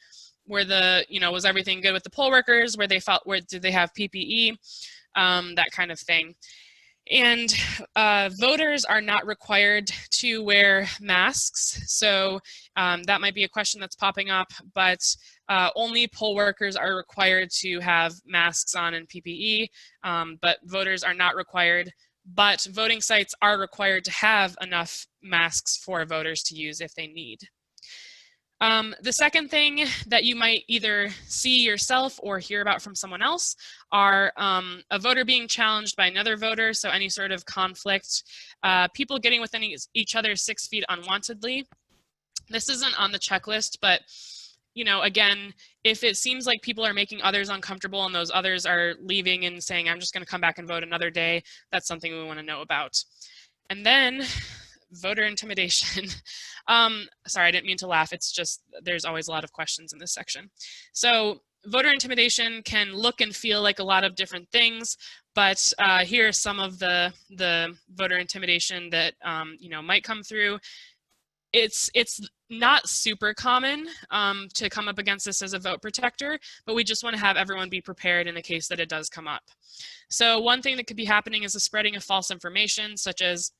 was everything good with the poll workers? Where did they have PPE? That kind of thing. And voters are not required to wear masks. So that might be a question that's popping up, but only poll workers are required to have masks on and PPE, but voters are not required. But voting sites are required to have enough masks for voters to use if they need. The second thing that you might either see yourself or hear about from someone else are a voter being challenged by another voter, so any sort of conflict, people getting within each other 6 feet unwantedly. This isn't on the checklist, but you know, again, if it seems like people are making others uncomfortable and those others are leaving and saying, I'm just going to come back and vote another day, that's something we want to know about. And then voter intimidation. Sorry, I didn't mean to laugh. It's just there's always a lot of questions in this section. So voter intimidation can look and feel like a lot of different things, but here are some of the voter intimidation that might come through. It's not super common to come up against this as a vote protector, but we just want to have everyone be prepared in the case that it does come up. So one thing that could be happening is the spreading of false information, such as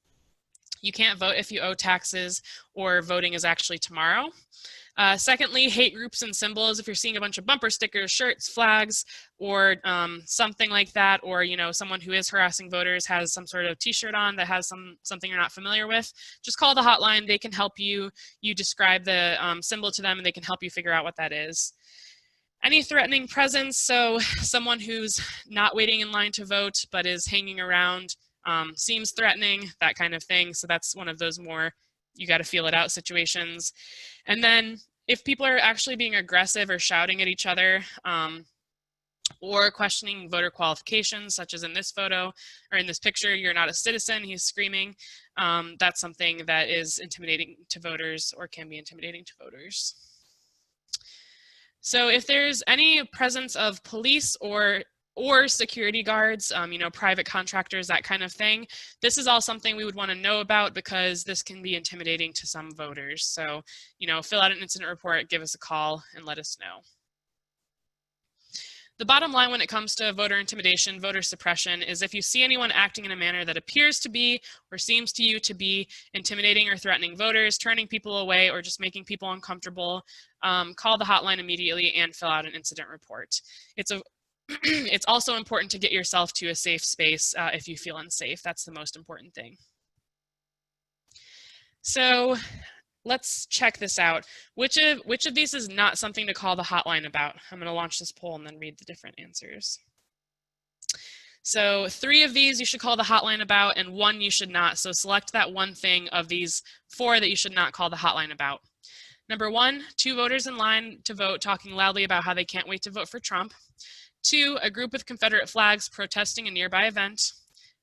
you can't vote if you owe taxes, or voting is actually tomorrow. Secondly, hate groups and symbols. If you're seeing a bunch of bumper stickers, shirts, flags, or something like that, or someone who is harassing voters has some sort of t-shirt on that has something you're not familiar with, just call the hotline. They can help you. You describe the symbol to them and they can help you figure out what that is. Any threatening presence, so someone who's not waiting in line to vote but is hanging around, seems threatening, that kind of thing. So that's one of those more you got to feel it out situations. And then if people are actually being aggressive or shouting at each other, or questioning voter qualifications, such as in this photo or in this picture, you're not a citizen, he's screaming, that's something that is intimidating to voters or can be intimidating to voters. So if there's any presence of police or security guards, private contractors, that kind of thing, this is all something we would want to know about because this can be intimidating to some voters. So, fill out an incident report, give us a call, and let us know. The bottom line when it comes to voter intimidation, voter suppression, is if you see anyone acting in a manner that appears to be or seems to you to be intimidating or threatening voters, turning people away, or just making people uncomfortable, call the hotline immediately and fill out an incident report. It's also important to get yourself to a safe space if you feel unsafe. That's the most important thing. So let's check this out. Which of these is not something to call the hotline about? I'm going to launch this poll and then read the different answers. So 3 of these you should call the hotline about, and 1 you should not. So select that one thing of these 4 that you should not call the hotline about. Number 1, 2 voters in line to vote talking loudly about how they can't wait to vote for Trump. 2, a group with Confederate flags protesting a nearby event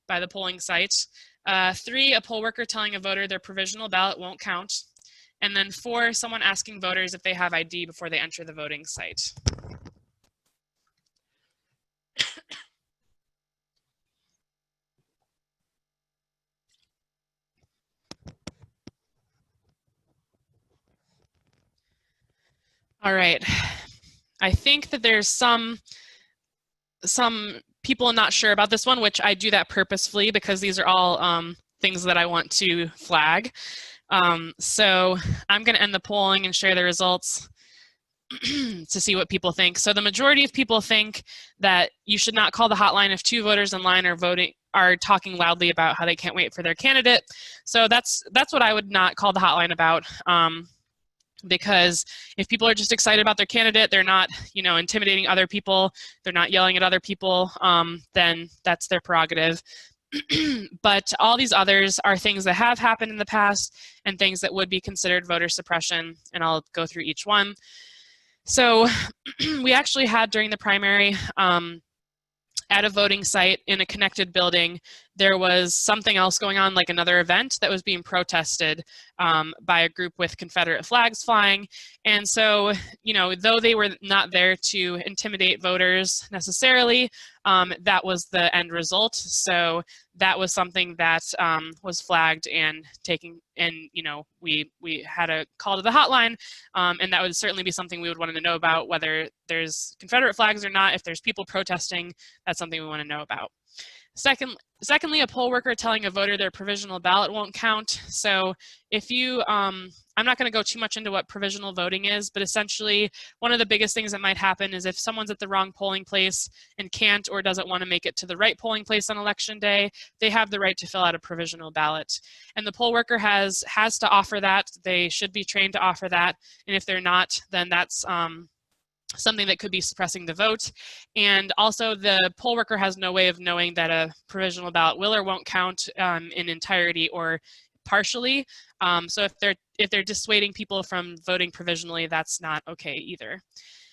by the polling site. 3, a poll worker telling a voter their provisional ballot won't count. And then 4, someone asking voters if they have ID before they enter the voting site. All right, I think that there's some people not sure about this one, which I do that purposefully because these are all things that I want to flag. So I'm going to end the polling and share the results to see what people think. So the majority of people think that you should not call the hotline if 2 voters in line are talking loudly about how they can't wait for their candidate. So that's what I would not call the hotline about. Because if people are just excited about their candidate, they're not, intimidating other people, they're not yelling at other people, then that's their prerogative. But all these others are things that have happened in the past and things that would be considered voter suppression, and I'll go through each one. So we actually had during the primary, at a voting site in a connected building, there was something else going on, like another event that was being protested by a group with Confederate flags flying. And so, you know, though they were not there to intimidate voters necessarily, that was the end result. So that was something that was flagged and taken, and you know, we had a call to the hotline, and that would certainly be something we would want to know about, whether there's Confederate flags or not. If there's people protesting, that's something we want to know about. Secondly, a poll worker telling a voter their provisional ballot won't count. So if you, I'm not going to go too much into what provisional voting is, but essentially one of the biggest things that might happen is if someone's at the wrong polling place and can't or doesn't want to make it to the right polling place on election day, they have the right to fill out a provisional ballot. And the poll worker has to offer that. They should be trained to offer that. And if they're not, then that's something that could be suppressing the vote. And also the poll worker has no way of knowing that a provisional ballot will or won't count in entirety or partially. So if they're dissuading people from voting provisionally, that's not okay either.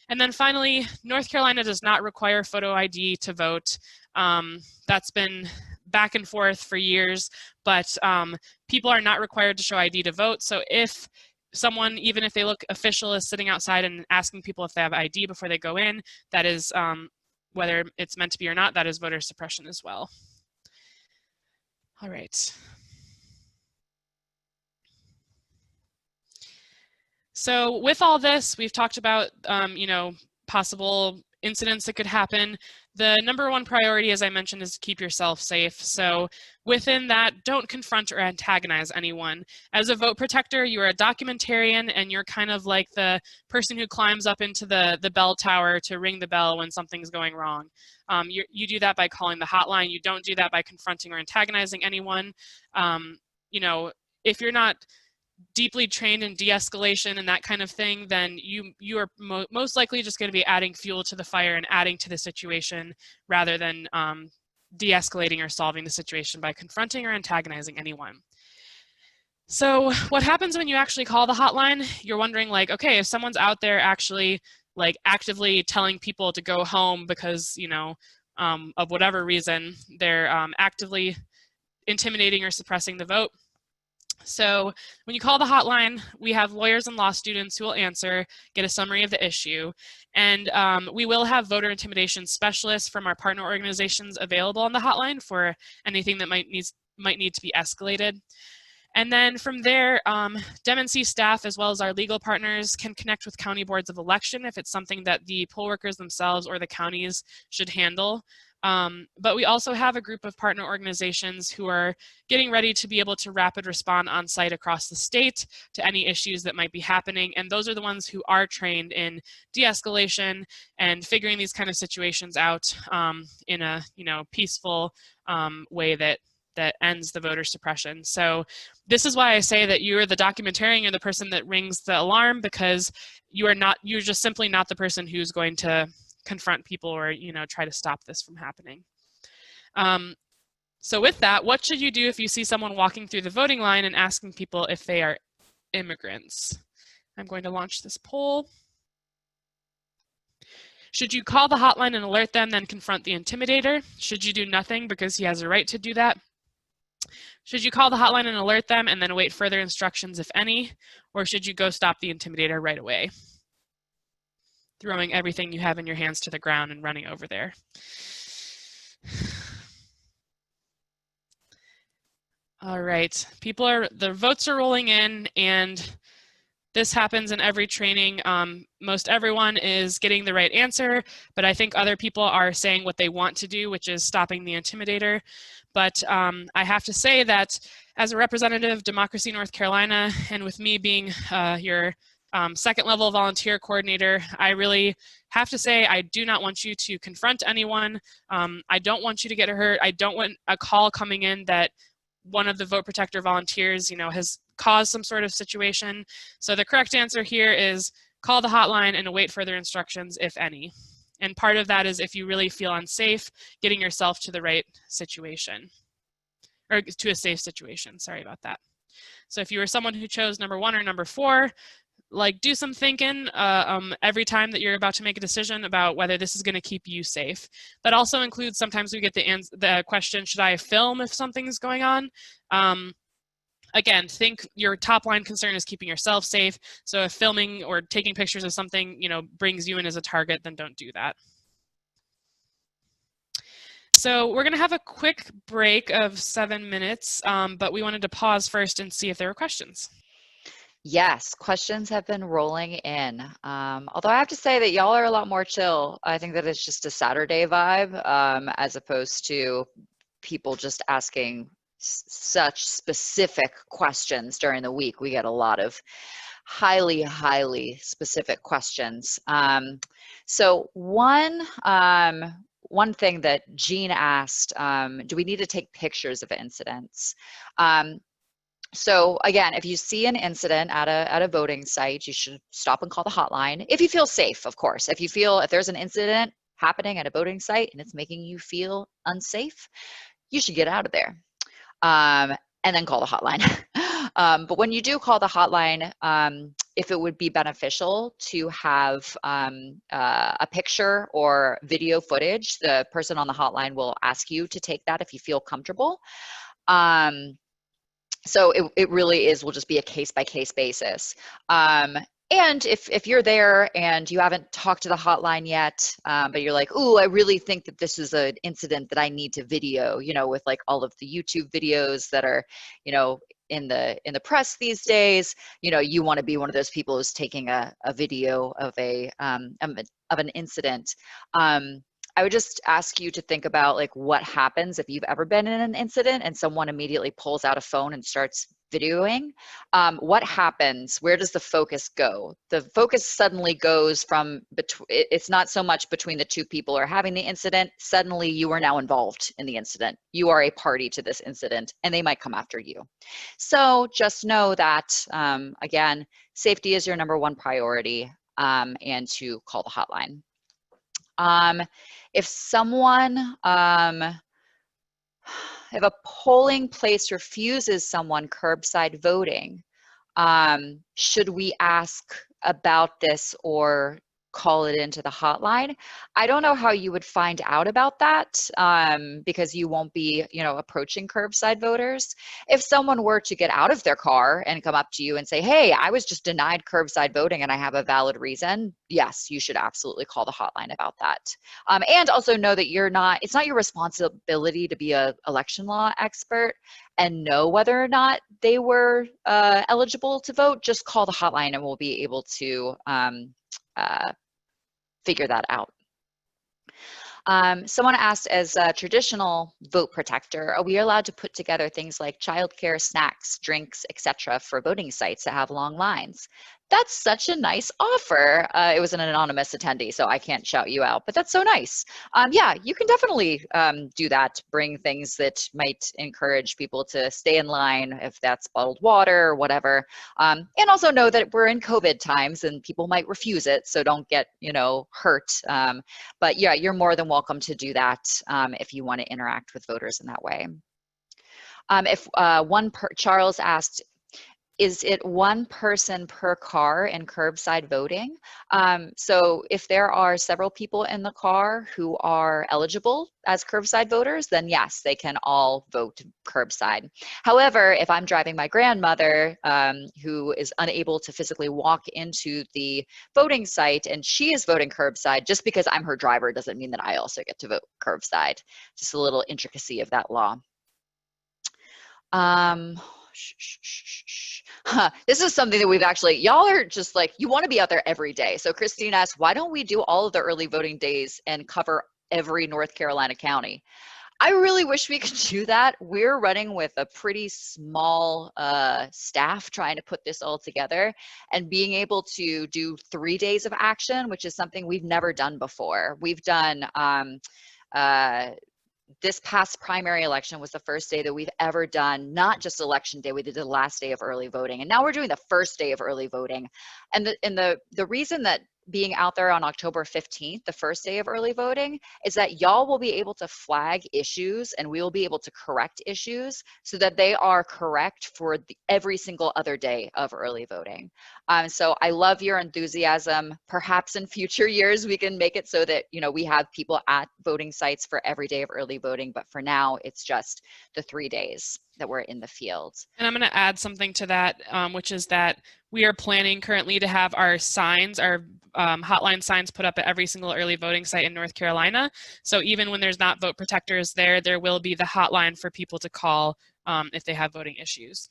And then finally, North Carolina does not require photo ID to vote. That's been back and forth for years, but people are not required to show ID to vote. So if someone, even if they look official, is sitting outside and asking people if they have ID before they go in, that is, whether it's meant to be or not, that is voter suppression as well. All right. So with all this, we've talked about, you know, possible incidents that could happen. The number one priority, as I mentioned, is to keep yourself safe. So within that, don't confront or antagonize anyone. As a vote protector, you are a documentarian, and you're kind of like the person who climbs up into the bell tower to ring the bell when something's going wrong. You do that by calling the hotline. You don't do that by confronting or antagonizing anyone. You know, if you're not deeply trained in de-escalation and that kind of thing, then you are most likely just going to be adding fuel to the fire and adding to the situation rather than de-escalating or solving the situation by confronting or antagonizing anyone. So what happens when you actually call the hotline? You're wondering, like, okay, if someone's out there actually like actively telling people to go home because, you know, of whatever reason, they're actively intimidating or suppressing the vote. So when you call the hotline, we have lawyers and law students who will answer, get a summary of the issue, and we will have voter intimidation specialists from our partner organizations available on the hotline for anything that might need to be escalated. And then from there, DemNC staff, as well as our legal partners, can connect with county boards of election if it's something that the poll workers themselves or the counties should handle. But we also have a group of partner organizations who are getting ready to be able to rapid respond on site across the state to any issues that might be happening. And those are the ones who are trained in de-escalation and figuring these kind of situations out in a, you know, peaceful way that ends the voter suppression. So this is why I say that you're the documentarian, you're the person that rings the alarm, because you're just simply not the person who's going to confront people or, you know, try to stop this from happening. So with that, what should you do if you see someone walking through the voting line and asking people if they are immigrants? I'm going to launch this poll. Should you call the hotline and alert them, then confront the intimidator? Should you do nothing because he has a right to do that? Should you call the hotline and alert them and then await further instructions, if any? Or should you go stop the intimidator right away, throwing everything you have in your hands to the ground and running over there? All right, the votes are rolling in, and this happens in every training. Most everyone is getting the right answer, but I think other people are saying what they want to do, which is stopping the intimidator. But I have to say that as a representative of Democracy North Carolina, and with me being your second level volunteer coordinator, I really have to say I do not want you to confront anyone. I don't want you to get hurt. I don't want a call coming in that one of the vote protector volunteers, you know, has caused some sort of situation. So the correct answer here is call the hotline and await further instructions, if any. And part of that is if you really feel unsafe, getting yourself to the right situation, or to a safe situation. Sorry about that. So if you were someone who chose number 1 or number 4, like do some thinking every time that you're about to make a decision about whether this is going to keep you safe. That also includes sometimes we get the question, should I film if something's going on? Again, think your top line concern is keeping yourself safe. So if filming or taking pictures of something, brings you in as a target, then don't do that. So we're going to have a quick break of 7 minutes, but we wanted to pause first and see if there were questions. Yes, questions have been rolling in. Although I have to say that y'all are a lot more chill. I think that it's just a Saturday vibe, as opposed to people just asking such specific questions during the week. We get a lot of highly, highly specific questions. So one thing that Jean asked, do we need to take pictures of incidents? So again, if you see an incident at a voting site, you should stop and call the hotline. If you feel safe, of course. If there's an incident happening at a voting site and it's making you feel unsafe, you should get out of there. And then call the hotline. But when you do call the hotline, if it would be beneficial to have a picture or video footage, the person on the hotline will ask you to take that if you feel comfortable. So it really will just be a case-by-case basis. And if you're there and you haven't talked to the hotline yet, but you're like, ooh, I really think that this is an incident that I need to video, with like all of the YouTube videos that are, in the press these days, you want to be one of those people who's taking a video of an incident. I would just ask you to think about like what happens if you've ever been in an incident and someone immediately pulls out a phone and starts videoing. What happens? Where does the focus go? The focus suddenly goes from it's not so much between the two people who are having the incident. Suddenly you are now involved in the incident. You are a party to this incident and they might come after you. So just know that, again, safety is your number one priority, and to call the hotline. If someone, if a polling place refuses someone curbside voting, should we ask about this or call it into the hotline? I don't know how you would find out about that, because you won't be, approaching curbside voters. If someone were to get out of their car and come up to you and say, hey, I was just denied curbside voting and I have a valid reason, yes, you should absolutely call the hotline about that. And also know that it's not your responsibility to be an election law expert and know whether or not they were eligible to vote. Just call the hotline and we'll be able to figure that out. Someone asked, as a traditional vote protector, are we allowed to put together things like childcare, snacks, drinks, etc. for voting sites that have long lines? That's such a nice offer. It was an anonymous attendee, so I can't shout you out, but that's so nice. Yeah, you can definitely do that. Bring things that might encourage people to stay in line, if that's bottled water or whatever. And also know that we're in COVID times and people might refuse it, so don't get, hurt. But yeah, you're more than welcome to do that if you want to interact with voters in that way. Charles asked, is it one person per car in curbside voting? So if there are several people in the car who are eligible as curbside voters, then yes, they can all vote curbside. However, if I'm driving my grandmother who is unable to physically walk into the voting site and she is voting curbside, just because I'm her driver doesn't mean that I also get to vote curbside. Just a little intricacy of that law. This is something that we've actually, y'all are just like, you want to be out there every day. So Christine asked, why don't we do all of the early voting days and cover every North Carolina county? I really wish we could do that. We're running with a pretty small staff trying to put this all together, and being able to do 3 days of action, which is something we've never done before. We've done, this past primary election was the first day that we've ever done, not just election day, we did the last day of early voting. And now we're doing the first day of early voting. And the reason that being out there on October 15th, the first day of early voting, is that y'all will be able to flag issues and we will be able to correct issues so that they are correct for every single other day of early voting. So I love your enthusiasm. Perhaps in future years, we can make it so that, you know, we have people at voting sites for every day of early voting, but for now, it's just the 3 days that we're in the field. And I'm going to add something to that, which is that we are planning currently to have our signs, our hotline signs put up at every single early voting site in North Carolina. So even when there's not vote protectors there, there will be the hotline for people to call if they have voting issues.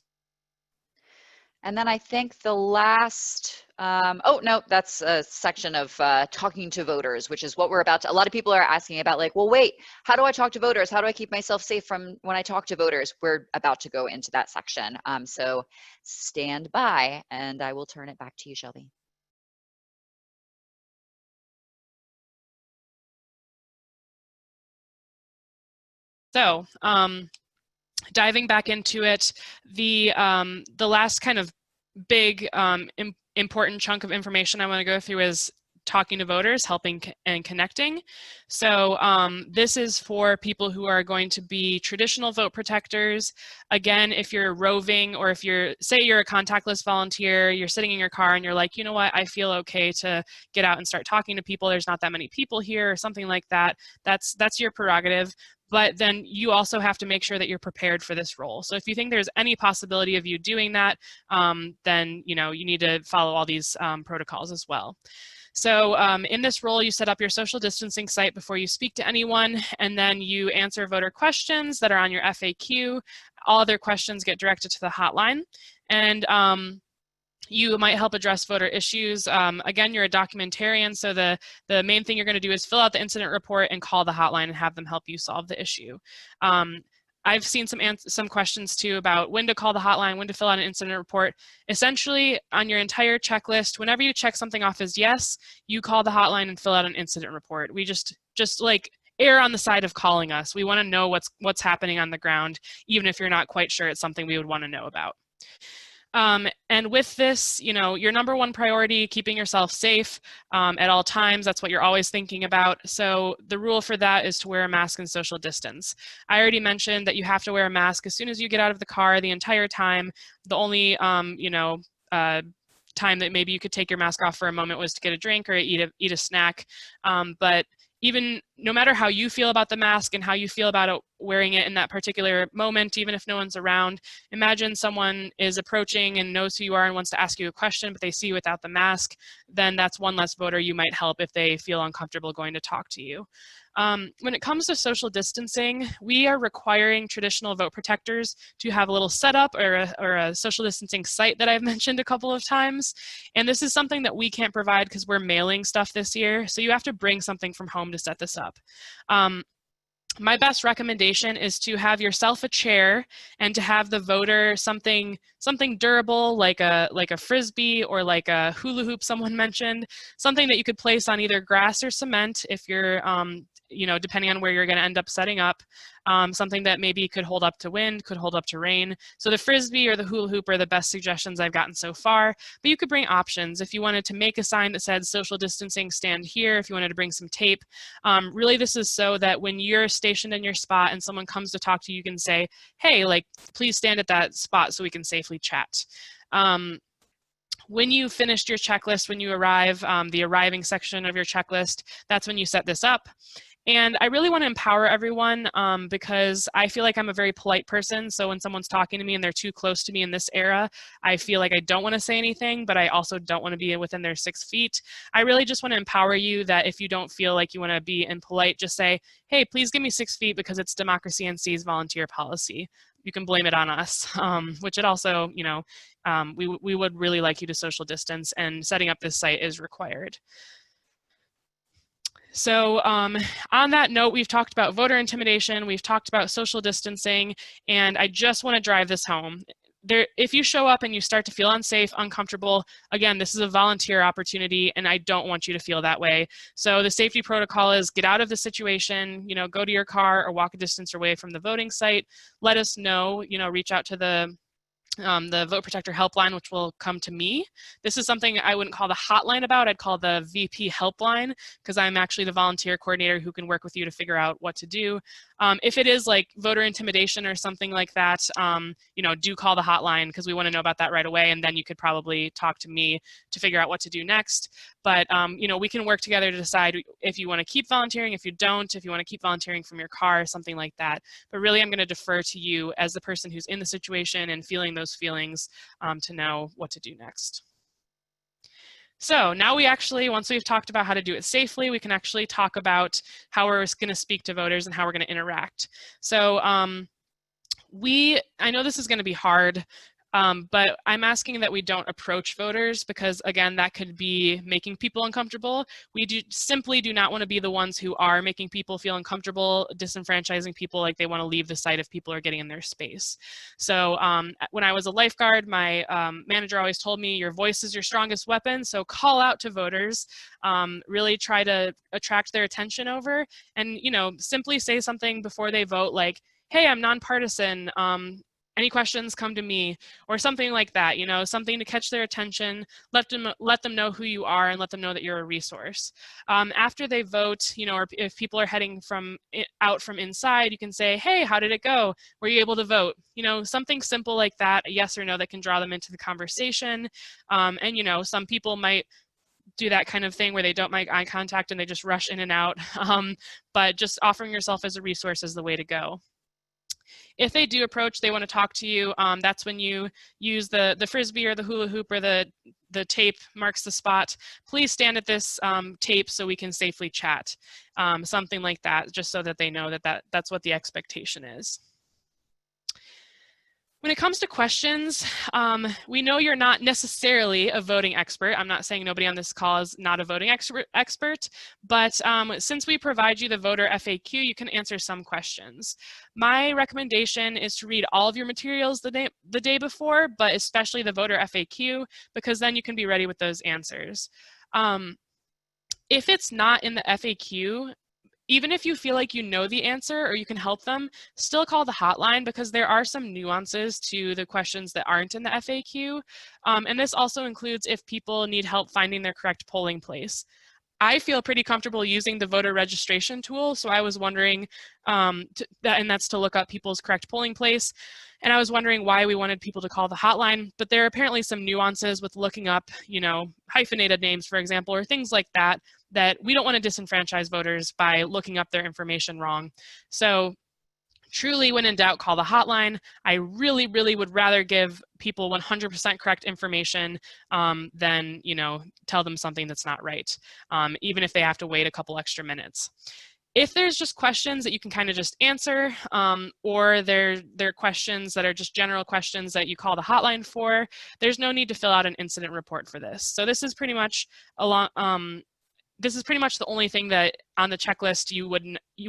And then I think the last, oh no, that's a section of talking to voters, which is what we're about to, a lot of people are asking about, like, well, wait, how do I talk to voters? How do I keep myself safe from when I talk to voters? We're about to go into that section. So stand by and I will turn it back to you, Shelby. So diving back into it, the last kind of big important chunk of information I want to go through is talking to voters, helping and connecting. So this is for people who are going to be traditional vote protectors. Again, if you're roving, or if you're, say you're a contactless volunteer, you're sitting in your car and you're like, you know what, I feel okay to get out and start talking to people. There's not that many people here or something like that. That's your prerogative. But then you also have to make sure that you're prepared for this role. So if you think there's any possibility of you doing that, then you need to follow all these protocols as well. So in this role, you set up your social distancing site before you speak to anyone, and then you answer voter questions that are on your FAQ. All other questions get directed to the hotline. And you might help address voter issues. Again, you're a documentarian, so the main thing you're going to do is fill out the incident report and call the hotline and have them help you solve the issue. I've seen some questions too about when to call the hotline, when to fill out an incident report. Essentially, on your entire checklist, whenever you check something off as yes, you call the hotline and fill out an incident report. We just like err on the side of calling us. We want to know what's happening on the ground, even if you're not quite sure it's something we would want to know about. And with this, your number one priority, keeping yourself safe at all times. That's what you're always thinking about. So the rule for that is to wear a mask and social distance. I already mentioned that you have to wear a mask as soon as you get out of the car the entire time. The only, time that maybe you could take your mask off for a moment was to get a drink or eat a snack. But even no matter how you feel about the mask and how you feel about it, wearing it in that particular moment, even if no one's around, imagine someone is approaching and knows who you are and wants to ask you a question, but they see you without the mask, then that's one less voter you might help if they feel uncomfortable going to talk to you. When it comes to social distancing, we are requiring traditional vote protectors to have a little setup or a social distancing site that I've mentioned a couple of times. And this is something that we can't provide because we're mailing stuff this year. So you have to bring something from home to set this up. My best recommendation is to have yourself a chair and to have the voter something durable like a frisbee or like a hula hoop someone mentioned, something that you could place on either grass or cement if you're depending on where you're going to end up setting up, something that maybe could hold up to wind, could hold up to rain. So the frisbee or the hula hoop are the best suggestions I've gotten so far, but you could bring options. If you wanted to make a sign that said social distancing, stand here, if you wanted to bring some tape, really this is so that when you're stationed in your spot and someone comes to talk to you, you can say, hey, please stand at that spot so we can safely chat. When you finished your checklist, when you arrive, the arriving section of your checklist, that's when you set this up. And I really want to empower everyone because I feel like I'm a very polite person. So when someone's talking to me and they're too close to me in this era, I feel like I don't want to say anything, but I also don't want to be within their 6 feet. I really just want to empower you that if you don't feel like you want to be impolite, just say, hey, please give me 6 feet because it's Democracy NC's volunteer policy. You can blame it on us, which it also, we would really like you to social distance, and setting up this site is required. So on that note, we've talked about voter intimidation, we've talked about social distancing, and I just want to drive this home. If you show up and you start to feel unsafe, uncomfortable, again, this is a volunteer opportunity and I don't want you to feel that way. So the safety protocol is get out of the situation, go to your car or walk a distance away from the voting site. Let us know, reach out to the the Vote Protector helpline, which will come to me. This is something I wouldn't call the hotline about, I'd call the VP helpline, because I'm actually the volunteer coordinator who can work with you to figure out what to do. If it is like voter intimidation or something like that, you know, do call the hotline, because we want to know about that right away, and then you could probably talk to me to figure out what to do next. But you know, we can work together to decide if you want to keep volunteering, if you don't, if you want to keep volunteering from your car, something like that. But really, I'm going to defer to you as the person who's in the situation and feeling those feelings to know what to do next. So now we actually, once we've talked about how to do it safely, we can actually talk about how we're going to speak to voters and how we're going to interact. So I know this is going to be hard, but I'm asking that we don't approach voters, because again, that could be making people uncomfortable. We simply do not want to be the ones who are making people feel uncomfortable, disenfranchising people, like they want to leave the site if people are getting in their space. So when I was a lifeguard, my manager always told me, your voice is your strongest weapon. So call out to voters, really try to attract their attention over, and, you know, simply say something before they vote, like, hey, I'm nonpartisan. Any questions, come to me, or something like that, you know, something to catch their attention, let them know who you are, and let them know that you're a resource. After they vote, you know, or if people are heading out from inside, you can say, hey, how did it go? Were you able to vote? You know, something simple like that, a yes or no, that can draw them into the conversation. And, you know, some people might do that kind of thing where they don't make eye contact and they just rush in and out. But just offering yourself as a resource is the way to go. If they do approach, they want to talk to you, that's when you use the Frisbee or the hula hoop or the tape marks the spot. Please stand at this tape so we can safely chat. Something like that, just so that they know that that's what the expectation is. When it comes to questions, we know you're not necessarily a voting expert. I'm not saying nobody on this call is not a voting expert, but since we provide you the voter FAQ, you can answer some questions. My recommendation is to read all of your materials the day before, but especially the voter FAQ, because then you can be ready with those answers. If it's not in the FAQ, even if you feel like you know the answer or you can help them, still call the hotline, because there are some nuances to the questions that aren't in the FAQ. And this also includes if people need help finding their correct polling place. I feel pretty comfortable using the voter registration tool, so I was wondering, and that's to look up people's correct polling place. And I was wondering why we wanted people to call the hotline, but there are apparently some nuances with looking up, you know, hyphenated names, for example, or things like that, that we don't want to disenfranchise voters by looking up their information wrong. So truly, when in doubt, call the hotline. I really, really would rather give people 100% correct information than, you know, tell them something that's not right, even if they have to wait a couple extra minutes. If there's just questions that you can kind of just answer, or they're questions that are just general questions that you call the hotline for, there's no need to fill out an incident report for this. So this is pretty much this is pretty much the only thing that on the checklist you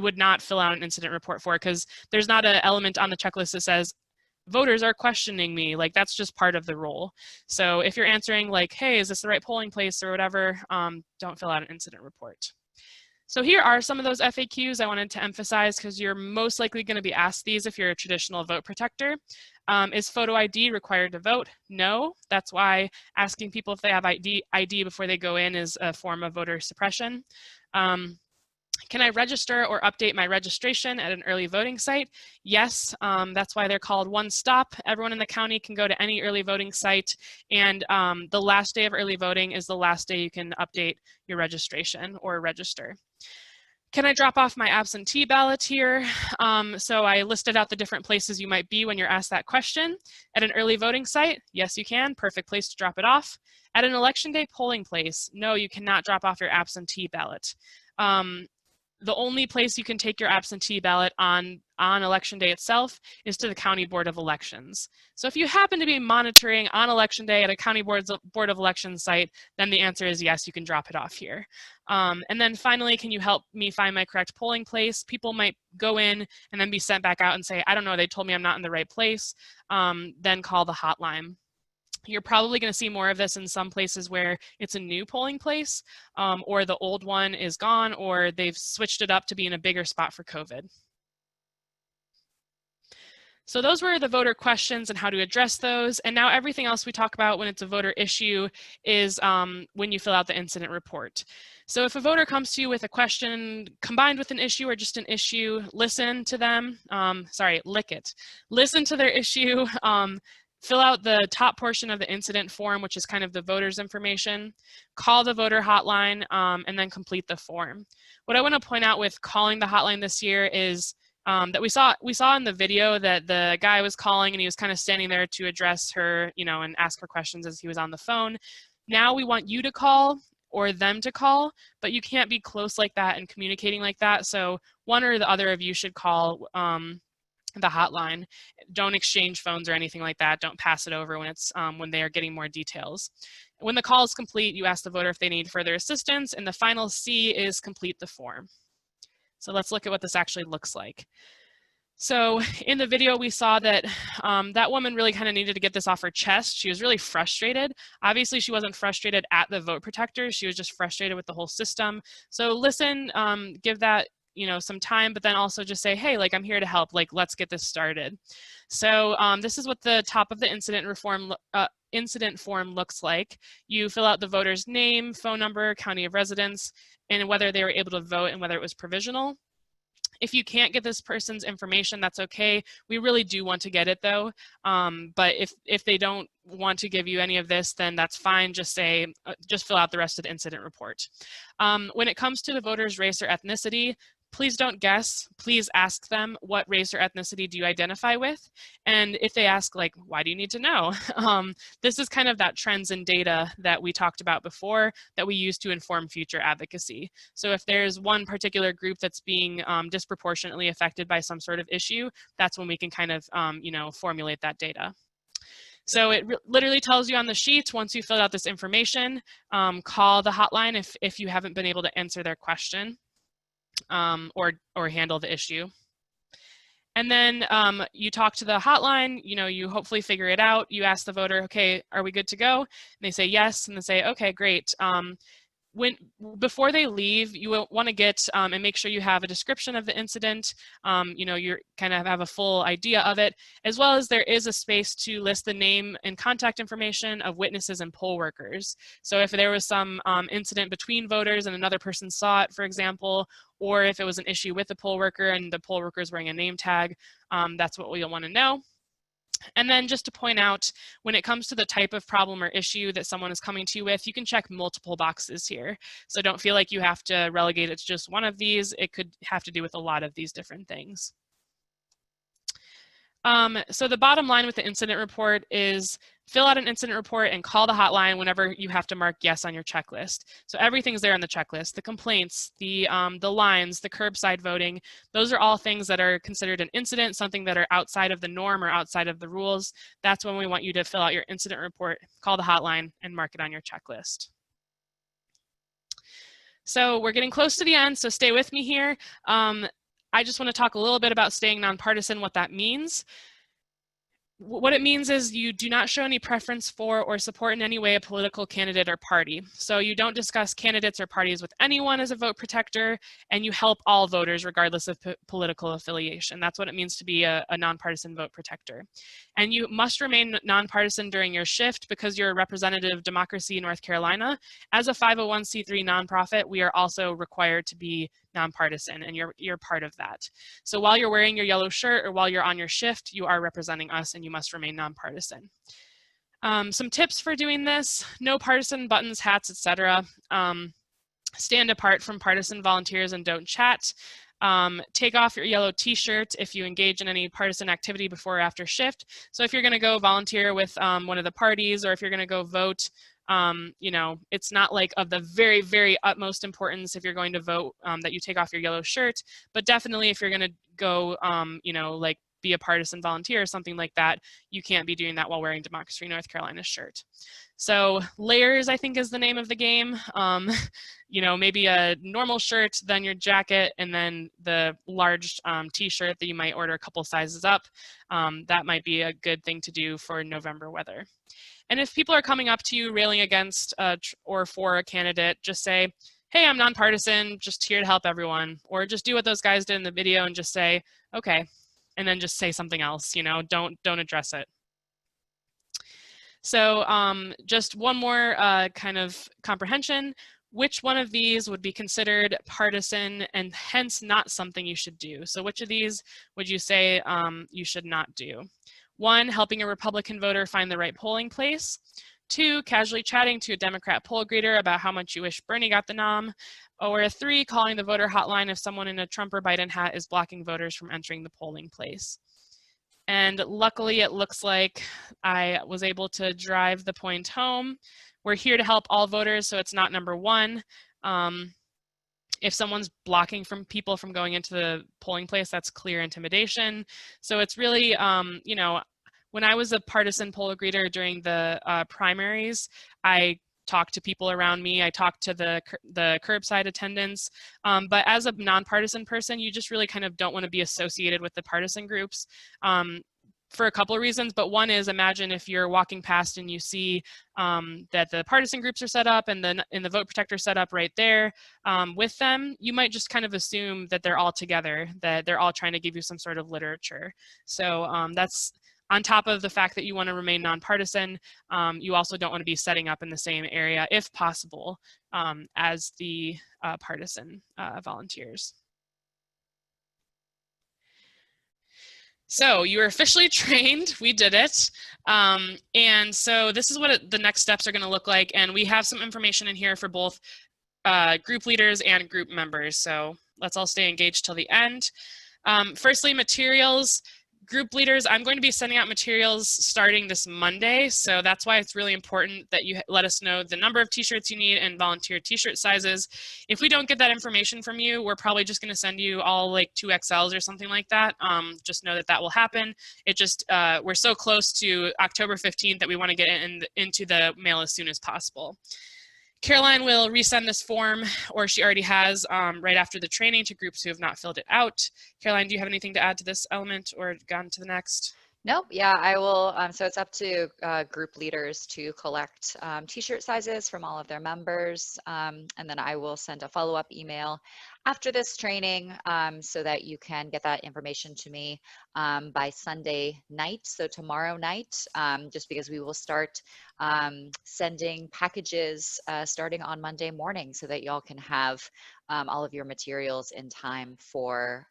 would not fill out an incident report for, because there's not an element on the checklist that says voters are questioning me. Like, that's just part of the role. So if you're answering like, hey, is this the right polling place or whatever, don't fill out an incident report. So here are some of those FAQs I wanted to emphasize, because you're most likely going to be asked these if you're a traditional vote protector. Is photo ID required to vote? No. That's why asking people if they have ID before they go in is a form of voter suppression. Can I register or update my registration at an early voting site? Yes, that's why they're called One Stop. Everyone in the county can go to any early voting site, and the last day of early voting is the last day you can update your registration or register. Can I drop off my absentee ballot here? So I listed out the different places you might be when you're asked that question. At an early voting site, yes, you can. Perfect place to drop it off. At an election day polling place, no, you cannot drop off your absentee ballot. The only place you can take your absentee ballot on election day itself is to the County Board of Elections. So if you happen to be monitoring on election day at a County Board of Elections site, then the answer is yes, you can drop it off here. And then finally, can you help me find my correct polling place? People might go in and then be sent back out and say, I don't know, they told me I'm not in the right place. Then call the hotline. You're probably going to see more of this in some places where it's a new polling place, or the old one is gone, or they've switched it up to be in a bigger spot for COVID. So those were the voter questions and how to address those. And now everything else we talk about when it's a voter issue is when you fill out the incident report. So if a voter comes to you with a question combined with an issue or just an issue, listen to them. Lick it. Listen to their issue. Fill out the top portion of the incident form, which is kind of the voter's information. Call the voter hotline and then complete the form. What I want to point out with calling the hotline this year is that we saw in the video that the guy was calling and he was kind of standing there to address her, and ask her questions as he was on the phone. Now we want you to call or them to call, but you can't be close like that and communicating like that. So one or the other of you should call the hotline. Don't exchange phones or anything like that. Don't pass it over when it's when they are getting more details. When the call is complete, you ask the voter if they need further assistance, and the final C is complete the form. So let's look at what this actually looks like. So in the video, we saw that that woman really kind of needed to get this off her chest. She was really frustrated. Obviously, she wasn't frustrated at the vote protectors. She was just frustrated with the whole system. So listen, give that some time, but then also just say, hey, like, I'm here to help, like, let's get this started. So this is what the top of the incident form looks like. You fill out the voter's name, phone number, county of residence, and whether they were able to vote and whether it was provisional. If you can't get this person's information, that's okay. We really do want to get it though. But if they don't want to give you any of this, then that's fine. Just fill out the rest of the incident report. When it comes to the voter's race or ethnicity, please don't guess. Please ask them, what race or ethnicity do you identify with? And if they ask, like, why do you need to know? This is kind of that trends in data that we talked about before that we use to inform future advocacy. So if there's one particular group that's being disproportionately affected by some sort of issue, that's when we can kind of, formulate that data. So it literally tells you on the sheet, once you fill out this information, call the hotline if you haven't been able to answer their question. Or handle the issue. And then you talk to the hotline, you hopefully figure it out. You ask the voter, okay, are we good to go? And they say yes, and they say, okay, great. Before they leave, you will want to get and make sure you have a description of the incident. You kind of have a full idea of it, as well as there is a space to list the name and contact information of witnesses and poll workers. So if there was some incident between voters and another person saw it, for example, or if it was an issue with the poll worker and the poll worker is wearing a name tag, that's what you'll want to know. And then just to point out, when it comes to the type of problem or issue that someone is coming to you with, you can check multiple boxes here. So don't feel like you have to relegate it to just one of these. It could have to do with a lot of these different things. So the bottom line with the incident report is fill out an incident report and call the hotline whenever you have to mark yes on your checklist. So everything's there on the checklist, the complaints, the lines, the curbside voting, those are all things that are considered an incident, something that are outside of the norm or outside of the rules. That's when we want you to fill out your incident report, call the hotline, and mark it on your checklist. So we're getting close to the end, so stay with me here. I just want to talk a little bit about staying nonpartisan, what that means. What it means is you do not show any preference for or support in any way a political candidate or party. So you don't discuss candidates or parties with anyone as a vote protector, and you help all voters regardless of political affiliation. That's what it means to be a nonpartisan vote protector. And you must remain nonpartisan during your shift because you're a representative of Democracy in North Carolina. As a 501c3 nonprofit, we are also required to be nonpartisan, and you're part of that. So while you're wearing your yellow shirt or while you're on your shift, you are representing us and you must remain nonpartisan. Some tips for doing this: no partisan buttons, hats, etc. Stand apart from partisan volunteers and don't chat. Take off your yellow t-shirt if you engage in any partisan activity before or after shift. So if you're going to go volunteer with one of the parties, or if you're going to go vote, it's not like of the very, very utmost importance if you're going to vote that you take off your yellow shirt, but definitely if you're going to go, like be a partisan volunteer or something like that, you can't be doing that while wearing Democracy North Carolina's shirt. So layers, I think, is the name of the game. Maybe a normal shirt, then your jacket, and then the large t-shirt that you might order a couple sizes up. That might be a good thing to do for November weather. And if people are coming up to you railing against or for a candidate, just say, hey, I'm nonpartisan, just here to help everyone. Or just do what those guys did in the video and just say, okay, and then just say something else, you know, don't address it. So just one more kind of comprehension. Which one of these would be considered partisan and hence not something you should do? So which of these would you say you should not do? 1, helping a Republican voter find the right polling place. 2, casually chatting to a Democrat poll greeter about how much you wish Bernie got the nom. Or 3, calling the voter hotline if someone in a Trump or Biden hat is blocking voters from entering the polling place. And luckily, it looks like I was able to drive the point home. We're here to help all voters, so it's not number 1. If someone's blocking people from going into the polling place, that's clear intimidation. So it's really, you know, when I was a partisan poll greeter during the primaries, I talked to people around me. I talked to the curbside attendants. But as a nonpartisan person, you just really kind of don't want to be associated with the partisan groups. For a couple of reasons, but one is, imagine if you're walking past and you see that the partisan groups are set up and then in the vote protector set up right there with them, you might just kind of assume that they're all together, that they're all trying to give you some sort of literature. So that's on top of the fact that you want to remain nonpartisan. You also don't want to be setting up in the same area, if possible, as the partisan volunteers. So you were officially trained, we did it. And so this is what the next steps are going to look like. And we have some information in here for both group leaders and group members. So let's all stay engaged till the end. Firstly, materials. Group leaders, I'm going to be sending out materials starting this Monday. So that's why it's really important that you let us know the number of t-shirts you need and volunteer t-shirt sizes. If we don't get that information from you, we're probably just going to send you all like 2XLs or something like that. Just know that that will happen. It just, we're so close to October 15th that we want to get into the mail as soon as possible. Caroline will resend this form, or she already has, right after the training to groups who have not filled it out. Caroline, do you have anything to add to this element or gone to the next? Nope. Yeah, I will. So it's up to group leaders to collect t-shirt sizes from all of their members. And then I will send a follow-up email after this training so that you can get that information to me by Sunday night. So tomorrow night, just because we will start sending packages starting on Monday morning so that y'all can have all of your materials in time for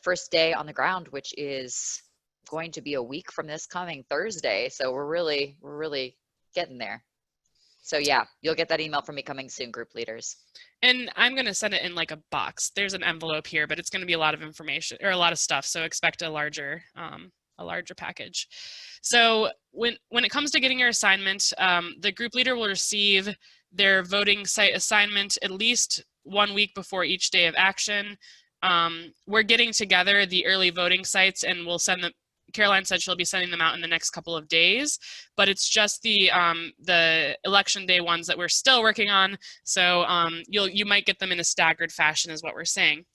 first day on the ground, which is going to be a week from this coming Thursday. So we're really getting there. So yeah, you'll get that email from me coming soon, group leaders. And I'm going to send it in like a box. There's an envelope here, but it's going to be a lot of information or a lot of stuff. So expect a larger package. So when it comes to getting your assignment, the group leader will receive their voting site assignment at least 1 week before each day of action. We're getting together the early voting sites and we'll send them. Caroline said she'll be sending them out in the next couple of days, but it's just the election day ones that we're still working on. So you might get them in a staggered fashion is what we're saying.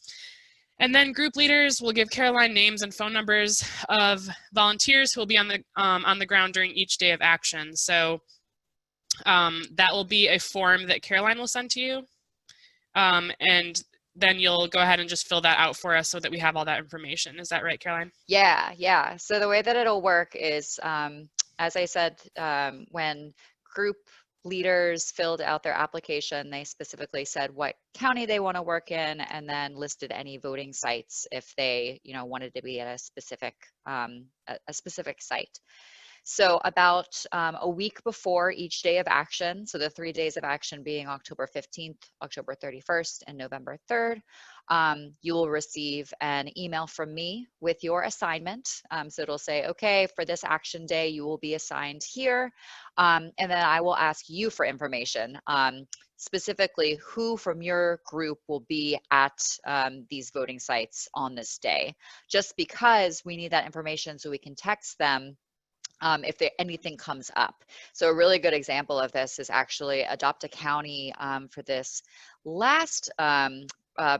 And then group leaders will give Caroline names and phone numbers of volunteers who will be on the ground during each day of action. So that will be a form that Caroline will send to you. And then you'll go ahead and just fill that out for us so that we have all that information. Is that right, Caroline? Yeah. So the way that it'll work is, as I said, when group leaders filled out their application, they specifically said what county they want to work in and then listed any voting sites if they, wanted to be at a specific site. So about a week before each day of action, so the 3 days of action being October 15th, October 31st, and November 3rd, you will receive an email from me with your assignment. So it'll say, okay, for this action day, you will be assigned here. And then I will ask you for information, specifically who from your group will be at these voting sites on this day, just because we need that information so we can text them if anything comes up. So a really good example of this is actually Adopt a County for this last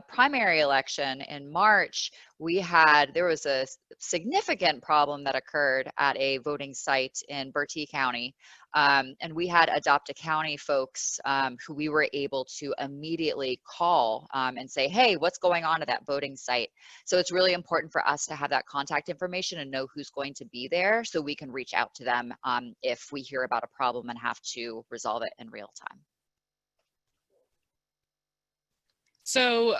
primary election in March, there was a significant problem that occurred at a voting site in Bertie County. And we had Adopt a County folks who we were able to immediately call and say, hey, what's going on at that voting site? So it's really important for us to have that contact information and know who's going to be there so we can reach out to them if we hear about a problem and have to resolve it in real time. So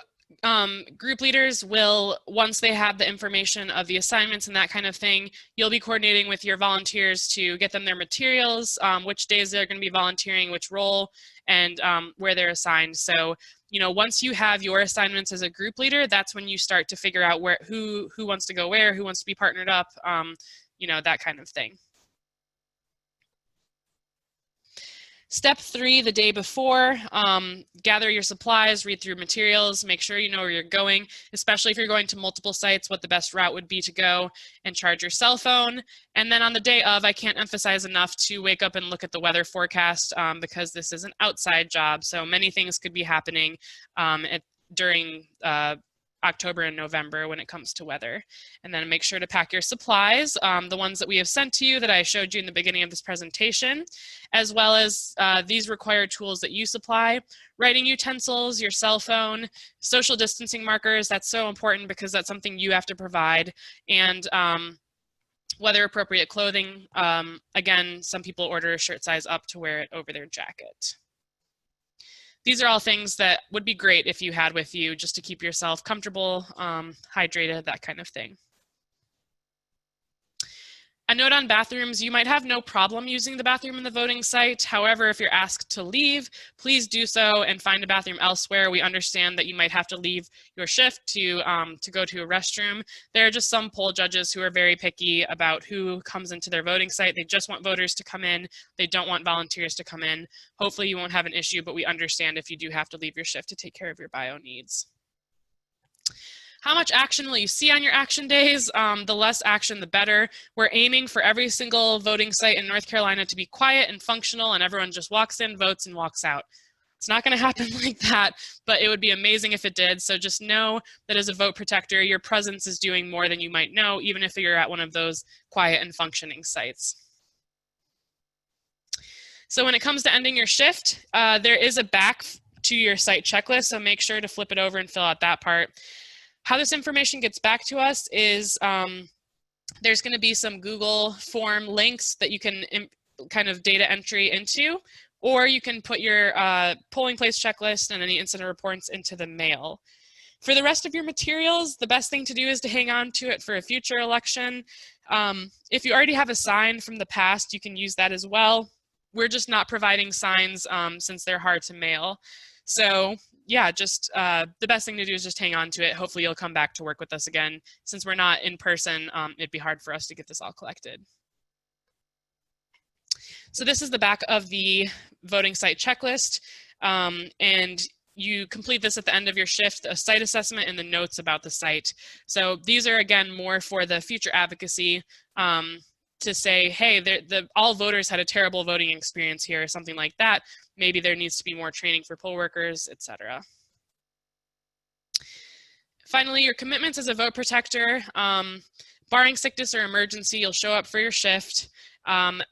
group leaders will, once they have the information of the assignments and that kind of thing, you'll be coordinating with your volunteers to get them their materials, which days they're going to be volunteering, which role, and where they're assigned. So, you know, once you have your assignments as a group leader, that's when you start to figure out who wants to go where, who wants to be partnered up, you know, that kind of thing. Step 3, the day before, gather your supplies, read through materials, make sure you know where you're going, especially if you're going to multiple sites, what the best route would be to go, and charge your cell phone. And then on the day of, I can't emphasize enough to wake up and look at the weather forecast because this is an outside job, so many things could be happening during October and November when it comes to weather. And then make sure to pack your supplies, the ones that we have sent to you that I showed you in the beginning of this presentation, as well as these required tools that you supply, writing utensils, your cell phone, social distancing markers. That's so important because that's something you have to provide, and weather appropriate clothing. Again, some people order a shirt size up to wear it over their jacket. These are all things that would be great if you had with you just to keep yourself comfortable, hydrated, that kind of thing. A note on bathrooms, you might have no problem using the bathroom in the voting site. However, if you're asked to leave, please do so and find a bathroom elsewhere. We understand that you might have to leave your shift to go to a restroom. There are just some poll judges who are very picky about who comes into their voting site. They just want voters to come in. They don't want volunteers to come in. Hopefully you won't have an issue, but we understand if you do have to leave your shift to take care of your bio needs. How much action will you see on your action days? The less action, the better. We're aiming for every single voting site in North Carolina to be quiet and functional, and everyone just walks in, votes, and walks out. It's not going to happen like that, but it would be amazing if it did. So just know that as a vote protector, your presence is doing more than you might know, even if you're at one of those quiet and functioning sites. So when it comes to ending your shift, there is a back to your site checklist, so make sure to flip it over and fill out that part. How this information gets back to us is there's going to be some Google form links that you can kind of data entry into, or you can put your polling place checklist and any incident reports into the mail. For the rest of your materials, the best thing to do is to hang on to it for a future election. If you already have a sign from the past, you can use that as well. We're just not providing signs since they're hard to mail. So yeah, just the best thing to do is just hang on to it. Hopefully you'll come back to work with us again. Since we're not in person, it'd be hard for us to get this all collected. So this is the back of the voting site checklist. And you complete this at the end of your shift, a site assessment and the notes about the site. So these are, again, more for the future advocacy to say, hey, all voters had a terrible voting experience here, or something like that. Maybe there needs to be more training for poll workers, etc. Finally, your commitments as a vote protector. Barring sickness or emergency, you'll show up for your shift.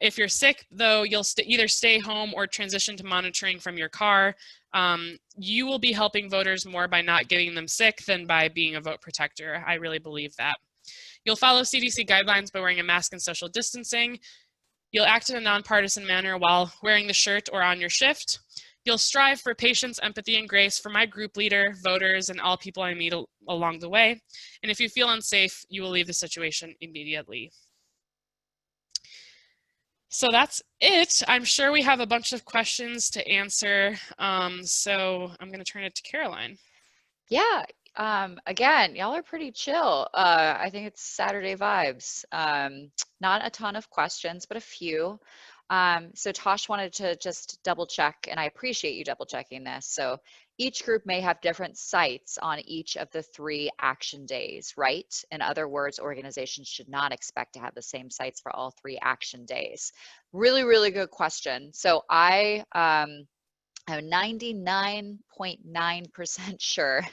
If you're sick, though, you'll either stay home or transition to monitoring from your car. You will be helping voters more by not getting them sick than by being a vote protector. I really believe that. You'll follow CDC guidelines by wearing a mask and social distancing. You'll act in a nonpartisan manner while wearing the shirt or on your shift. You'll strive for patience, empathy, and grace for my group leader, voters, and all people I meet along the way. And if you feel unsafe, you will leave the situation immediately. So that's it. I'm sure we have a bunch of questions to answer. So I'm going to turn it to Caroline. Yeah. Again, y'all are pretty chill. I think it's Saturday vibes. Not a ton of questions, but a few. So Tosh wanted to just double check, and I appreciate you double checking this. So each group may have different sites on each of the 3 action days, right? In other words, organizations should not expect to have the same sites for all 3 action days. Really, really good question. So I'm 99.9% sure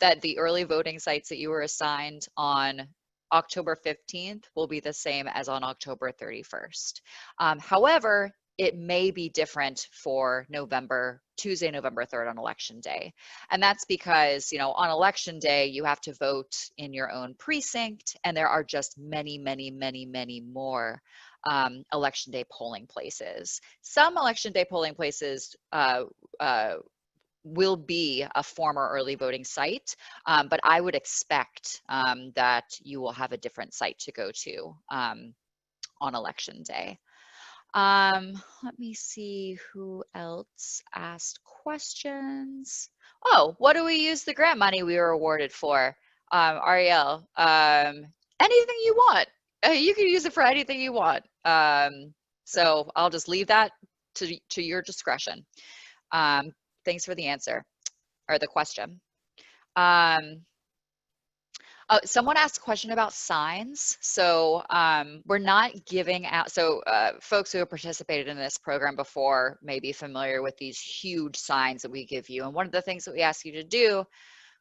that the early voting sites that you were assigned on October 15th will be the same as on October 31st. However, it may be different for Tuesday, November 3rd on election day. And that's because, on election day, you have to vote in your own precinct, and there are just many, many, many, many more election day polling places. Some election day polling places will be a former early voting site, but I would expect that you will have a different site to go to on election day. Let me see who else asked questions. Oh, what do we use the grant money we were awarded for? Ariel, anything you want. You can use it for anything you want. So I'll just leave that to your discretion. Thanks for the answer or the question. Someone asked a question about signs. So we're not giving out, so folks who have participated in this program before may be familiar with these huge signs that we give you. And one of the things that we ask you to do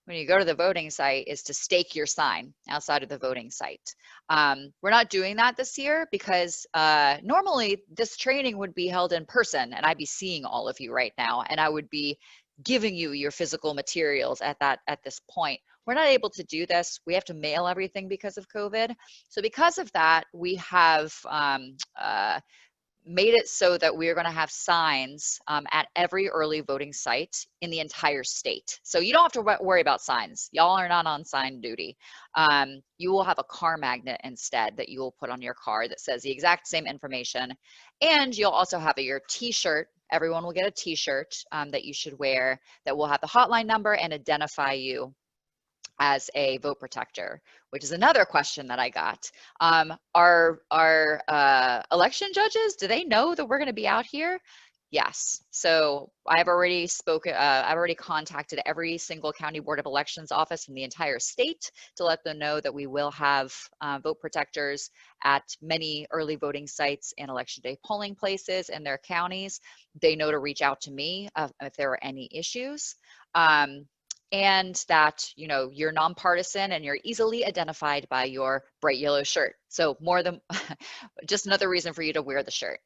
when you go to the voting site is to stake your sign outside of the voting site. We're not doing that this year because normally this training would be held in person and I'd be seeing all of you right now and I would be giving you your physical materials at this point. We're not able to do this. We have to mail everything because of COVID. So because of that, we have made it so that we are going to have signs at every early voting site in the entire state. So you don't have to worry about signs. Y'all are not on sign duty. You will have a car magnet instead that you will put on your car that says the exact same information. And you'll also have your t-shirt. Everyone will get a t-shirt that you should wear that will have the hotline number and identify you as a vote protector, which is another question that I got. Our election judges, do they know that we're going to be out here? Yes. So I've already contacted every single county board of elections office in the entire state to let them know that we will have vote protectors at many early voting sites and election day polling places in their counties. They know to reach out to me if there are any issues. And that, you're nonpartisan and you're easily identified by your bright yellow shirt. So more than just another reason for you to wear the shirt.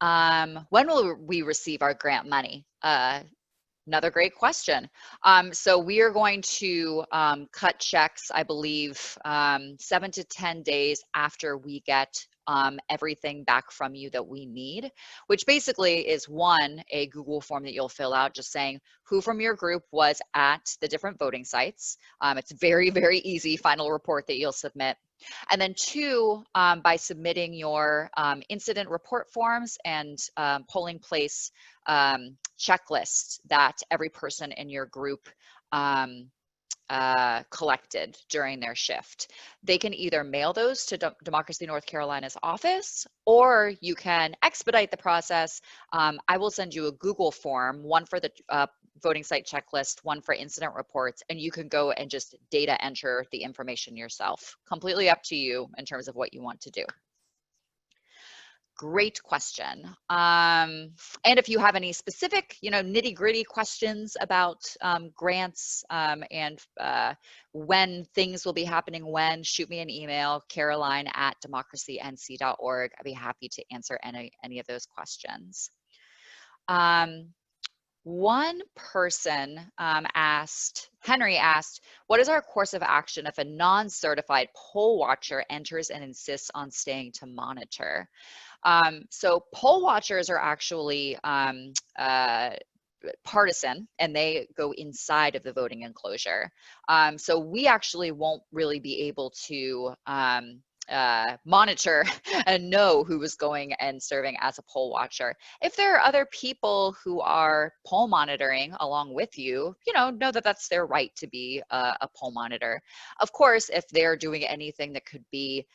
When will we receive our grant money? Another great question. So we are going to cut checks, I believe, 7 to 10 days after we get everything back from you that we need, which basically is a Google form that you'll fill out just saying who from your group was at the different voting sites. It's very, very easy final report that you'll submit. And then 2, by submitting your incident report forms and polling place checklist that every person in your group collected during their shift. They can either mail those to Democracy North Carolina's office, or you can expedite the process. I will send you a Google form, one for the voting site checklist, one for incident reports, and you can go and just data enter the information yourself. Completely up to you in terms of what you want to do. Great question. And if you have any specific, nitty gritty questions about grants and when things will be happening, shoot me an email, caroline@democracync.org. I'd be happy to answer any of those questions. One person Henry asked, what is our course of action if a non-certified poll watcher enters and insists on staying to monitor? So poll watchers are actually partisan and they go inside of the voting enclosure. So we actually won't really be able to monitor and know who is going and serving as a poll watcher. If there are other people who are poll monitoring along with you, know that that's their right to be a poll monitor. Of course, if they're doing anything that could be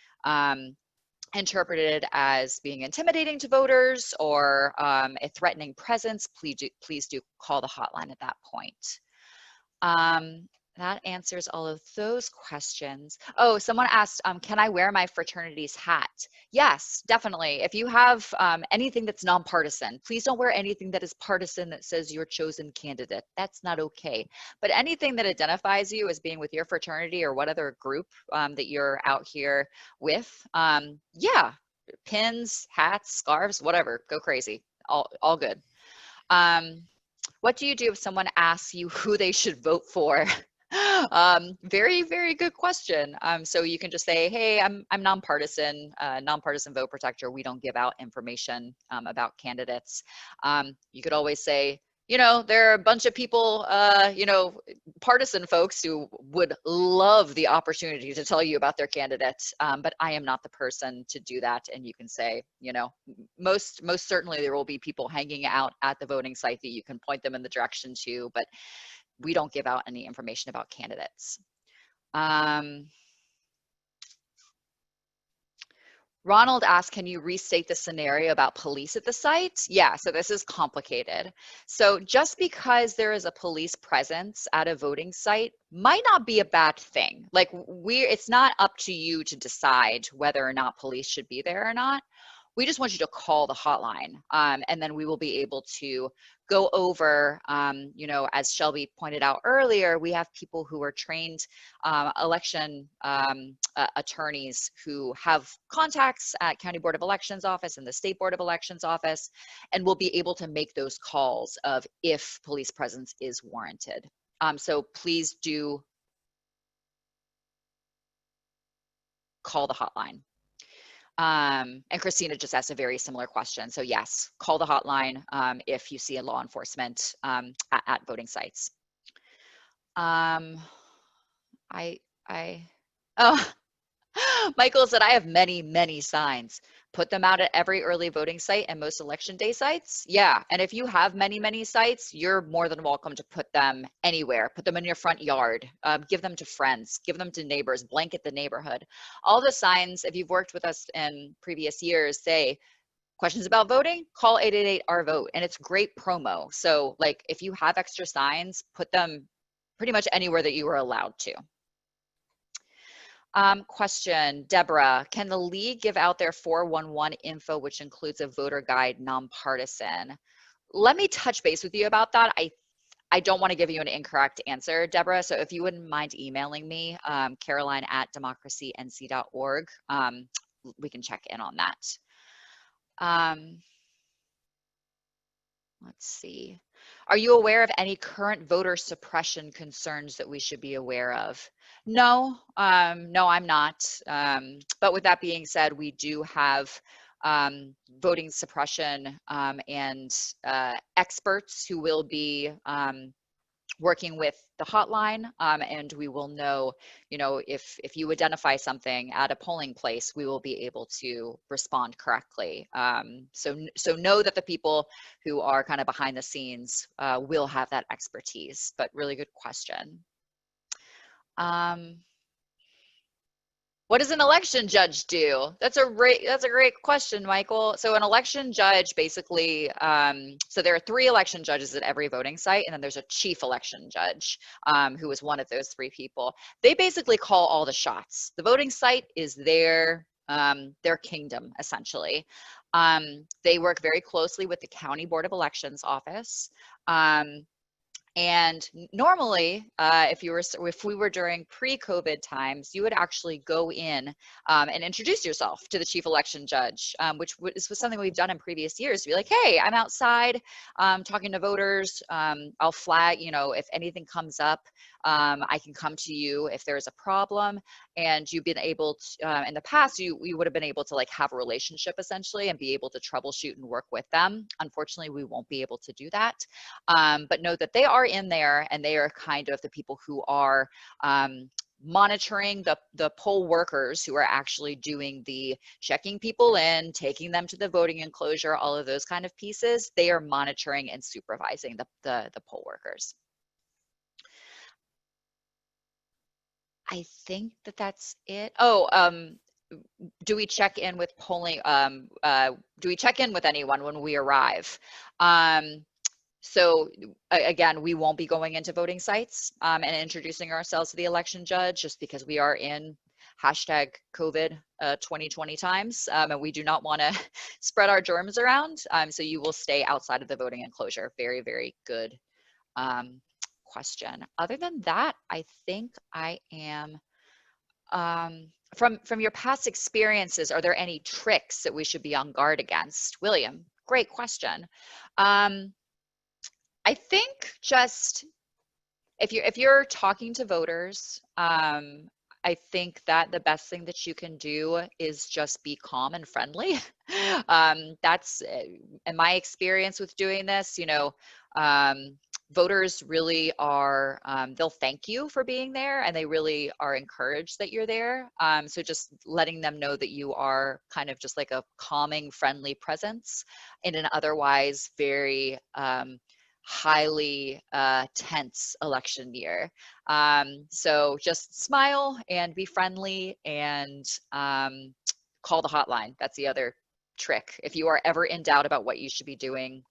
interpreted as being intimidating to voters or a threatening presence, please do call the hotline at that point. that answers all of those questions. Oh, someone asked, can I wear my fraternity's hat? Yes, definitely. If you have anything that's nonpartisan, please don't wear anything that is partisan that says your chosen candidate. That's not okay. But anything that identifies you as being with your fraternity or what other group that you're out here with, yeah, pins, hats, scarves, whatever, go crazy. All good. What do you do if someone asks you who they should vote for? Very, very good question. So you can just say, hey, I'm nonpartisan, nonpartisan vote protector. We don't give out information about candidates. You could always say, you know, there are a bunch of people, you know, partisan folks who would love the opportunity to tell you about their candidates, but I am not the person to do that. And you can say, you know, most certainly there will be people hanging out at the voting site that you can point them in the direction to, but we don't give out any information about candidates. Ronald asked, can you restate the scenario about police at the site? Yeah, so this is complicated. So just because there is a police presence at a voting site might not be a bad thing. Like it's not up to you to decide whether or not police should be there or not. We just want you to call the hotline, and then we will be able to go over, you know, as Shelby pointed out earlier, we have people who are trained election attorneys who have contacts at County Board of Elections office and the State Board of Elections office, and will be able to make those calls of if police presence is warranted. So please do call the hotline. And Christina just asked a very similar question. So yes, call the hotline if you see a law enforcement at voting sites. Oh, Michael said, I have many, many signs. Put them out at every early voting site and most election day sites. Yeah, and if you have many, many sites, you're more than welcome to put them anywhere. Put them in your front yard, give them to friends, give them to neighbors, blanket the neighborhood. All the signs, if you've worked with us in previous years, say, questions about voting, call 888-RVOTE, and it's great promo. So like if you have extra signs, put them pretty much anywhere that you are allowed to. Question, Deborah, can the league give out their 411 info, which includes a voter guide, nonpartisan? Let me touch base with you about that. I don't want to give you an incorrect answer, Deborah. So if you wouldn't mind emailing me, caroline@democracync.org, we can check in on that. Let's see. Are you aware of any current voter suppression concerns that we should be aware of? No, no, I'm not. But with that being said, we do have voting suppression and experts who will be working with the hotline, and we will know, you know, if you identify something at a polling place, we will be able to respond correctly. So know that the people who are kind of behind the scenes will have that expertise, but really good question. What does an election judge do? That's a great question, Michael. So an election judge basically, so there are 3 election judges at every voting site, and then there's a chief election judge who is one of those 3 people. They basically call all the shots. The voting site is their kingdom, essentially. They work very closely with the County Board of Elections office. And normally, if we were during pre-COVID times, you would actually go in and introduce yourself to the chief election judge, which was something we've done in previous years to be like, hey, I'm outside talking to voters. I'll flag, you know, if anything comes up, I can come to you if there's a problem. And you've been able to, in the past, you would have been able to like have a relationship essentially and be able to troubleshoot and work with them. Unfortunately, we won't be able to do that. But know that they are in there, and they are kind of the people who are monitoring the poll workers who are actually doing the checking people in, taking them to the voting enclosure, all of those kind of pieces. They are monitoring and supervising the poll workers. I think that's it. Oh, do we check in with polling? Do we check in with anyone when we arrive? So again, we won't be going into voting sites and introducing ourselves to the election judge, just because we are in hashtag COVID 2020 times, and we do not want to spread our germs around. So you will stay outside of the voting enclosure. Very, very good question. Other than that, I think I am, from your past experiences, are there any tricks that we should be on guard against? William, great question. I think just if you're talking to voters, I think that the best thing that you can do is just be calm and friendly. That's in my experience with doing this, you know, voters really are, they'll thank you for being there, and they really are encouraged that you're there. So just letting them know that you are kind of just like a calming, friendly presence in an otherwise very highly tense election year. So just smile and be friendly, and call the hotline. That's the other trick. If you are ever in doubt about what you should be doing,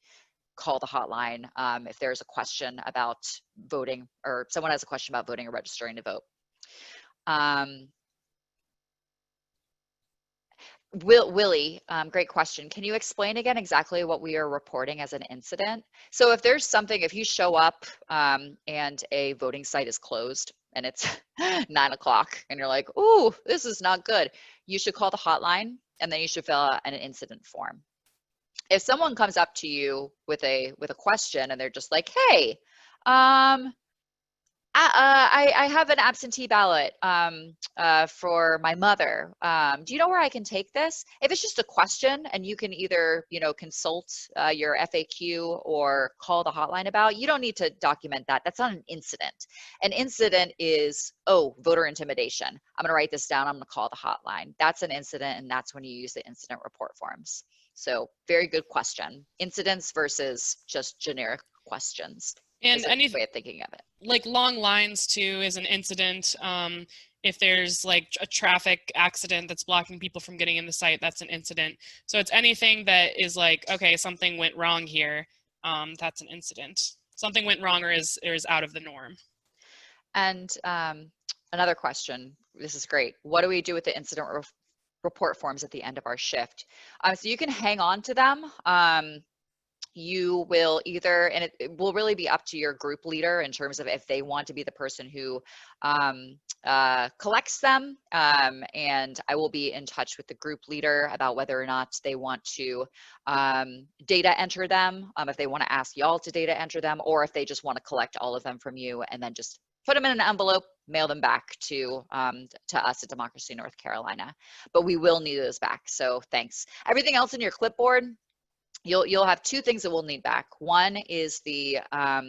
call the hotline if there's a question about voting, or someone has a question about voting or registering to vote. Willie, great question. Can you explain again exactly what we are reporting as an incident? So if there's something, if you show up and a voting site is closed and it's 9 o'clock and you're like, ooh, this is not good, you should call the hotline, and then you should fill out an incident form. If someone comes up to you with a question and they're just like, hey, I have an absentee ballot for my mother. Do you know where I can take this? If it's just a question and you can either, you know, consult your FAQ or call the hotline about, you don't need to document that. That's not an incident. An incident is, oh, voter intimidation. I'm gonna write this down. I'm gonna call the hotline. That's an incident, and that's when you use the incident report forms. So very good question. Incidents versus just generic questions. And any way of thinking of it. Like long lines too is an incident. If there's like a traffic accident that's blocking people from getting in the site, that's an incident. So it's anything that is like, okay, something went wrong here. That's an incident. Something went wrong or is out of the norm. And another question, this is great. What do we do with the incident report forms at the end of our shift? So you can hang on to them. You will either, and it will really be up to your group leader in terms of if they want to be the person who collects them. And I will be in touch with the group leader about whether or not they want to data enter them, if they want to ask y'all to data enter them, or if they just want to collect all of them from you and then just put them in an envelope, mail them back to us at Democracy North Carolina. But we will need those back, so thanks. Everything else in your clipboard, you'll have two things that we'll need back. One is there are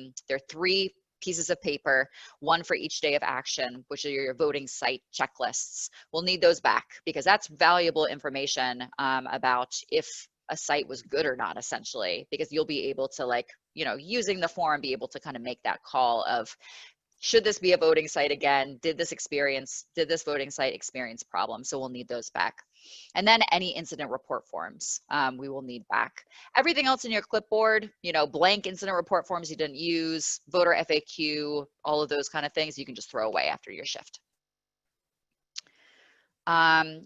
3 pieces of paper, one for each day of action, which are your voting site checklists. We'll need those back because that's valuable information about if a site was good or not, essentially, because you'll be able to, like, you know, using the form, be able to kind of make that call of, should this be a voting site again? Did this voting site experience problems? So we'll need those back. And then any incident report forms we will need back. Everything else in your clipboard, you know, blank incident report forms you didn't use, voter FAQ, all of those kind of things you can just throw away after your shift.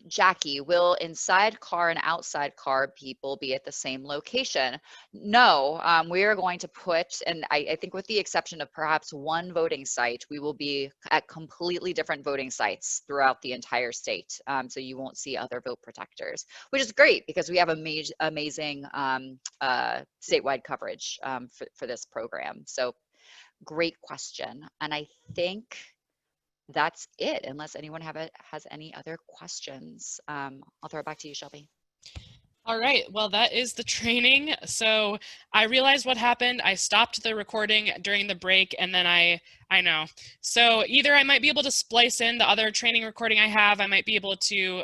Jackie, will inside car and outside car people be at the same location? No, we are going to put, and I think with the exception of perhaps one voting site, we will be at completely different voting sites throughout the entire state. So you won't see other vote protectors, which is great because we have amazing statewide coverage for this program. So great question. And I think that's it, unless anyone has any other questions. I'll throw it back to you, Shelby. All right, well, that is the training. So I realized what happened. I stopped the recording during the break, and then I know. So either I might be able to splice in the other training recording I have, I might be able to,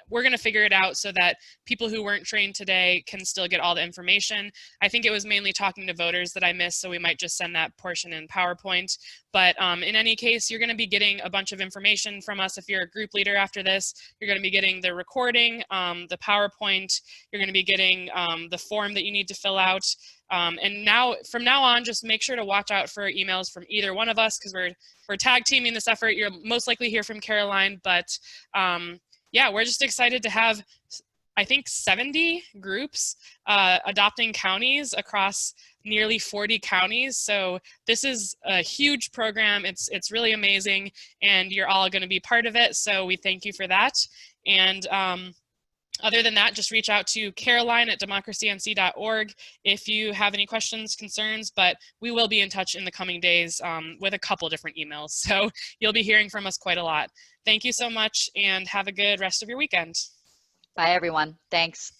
we're gonna figure it out so that people who weren't trained today can still get all the information. I think it was mainly talking to voters that I missed, so we might just send that portion in PowerPoint. But in any case, you're gonna be getting a bunch of information from us. If you're a group leader after this, you're gonna be getting the recording, the PowerPoint, you're gonna be getting the form that you need to fill out. And now, from now on, just make sure to watch out for emails from either one of us, because we're tag teaming this effort. You'll most likely hear from Caroline, but yeah, we're just excited to have, I think, 70 groups adopting counties across nearly 40 counties. So this is a huge program. It's really amazing, and you're all going to be part of it. So we thank you for that. And other than that, just reach out to caroline@democracync.org if you have any questions, concerns, but we will be in touch in the coming days with a couple different emails. So you'll be hearing from us quite a lot. Thank you so much, and have a good rest of your weekend. Bye, everyone. Thanks.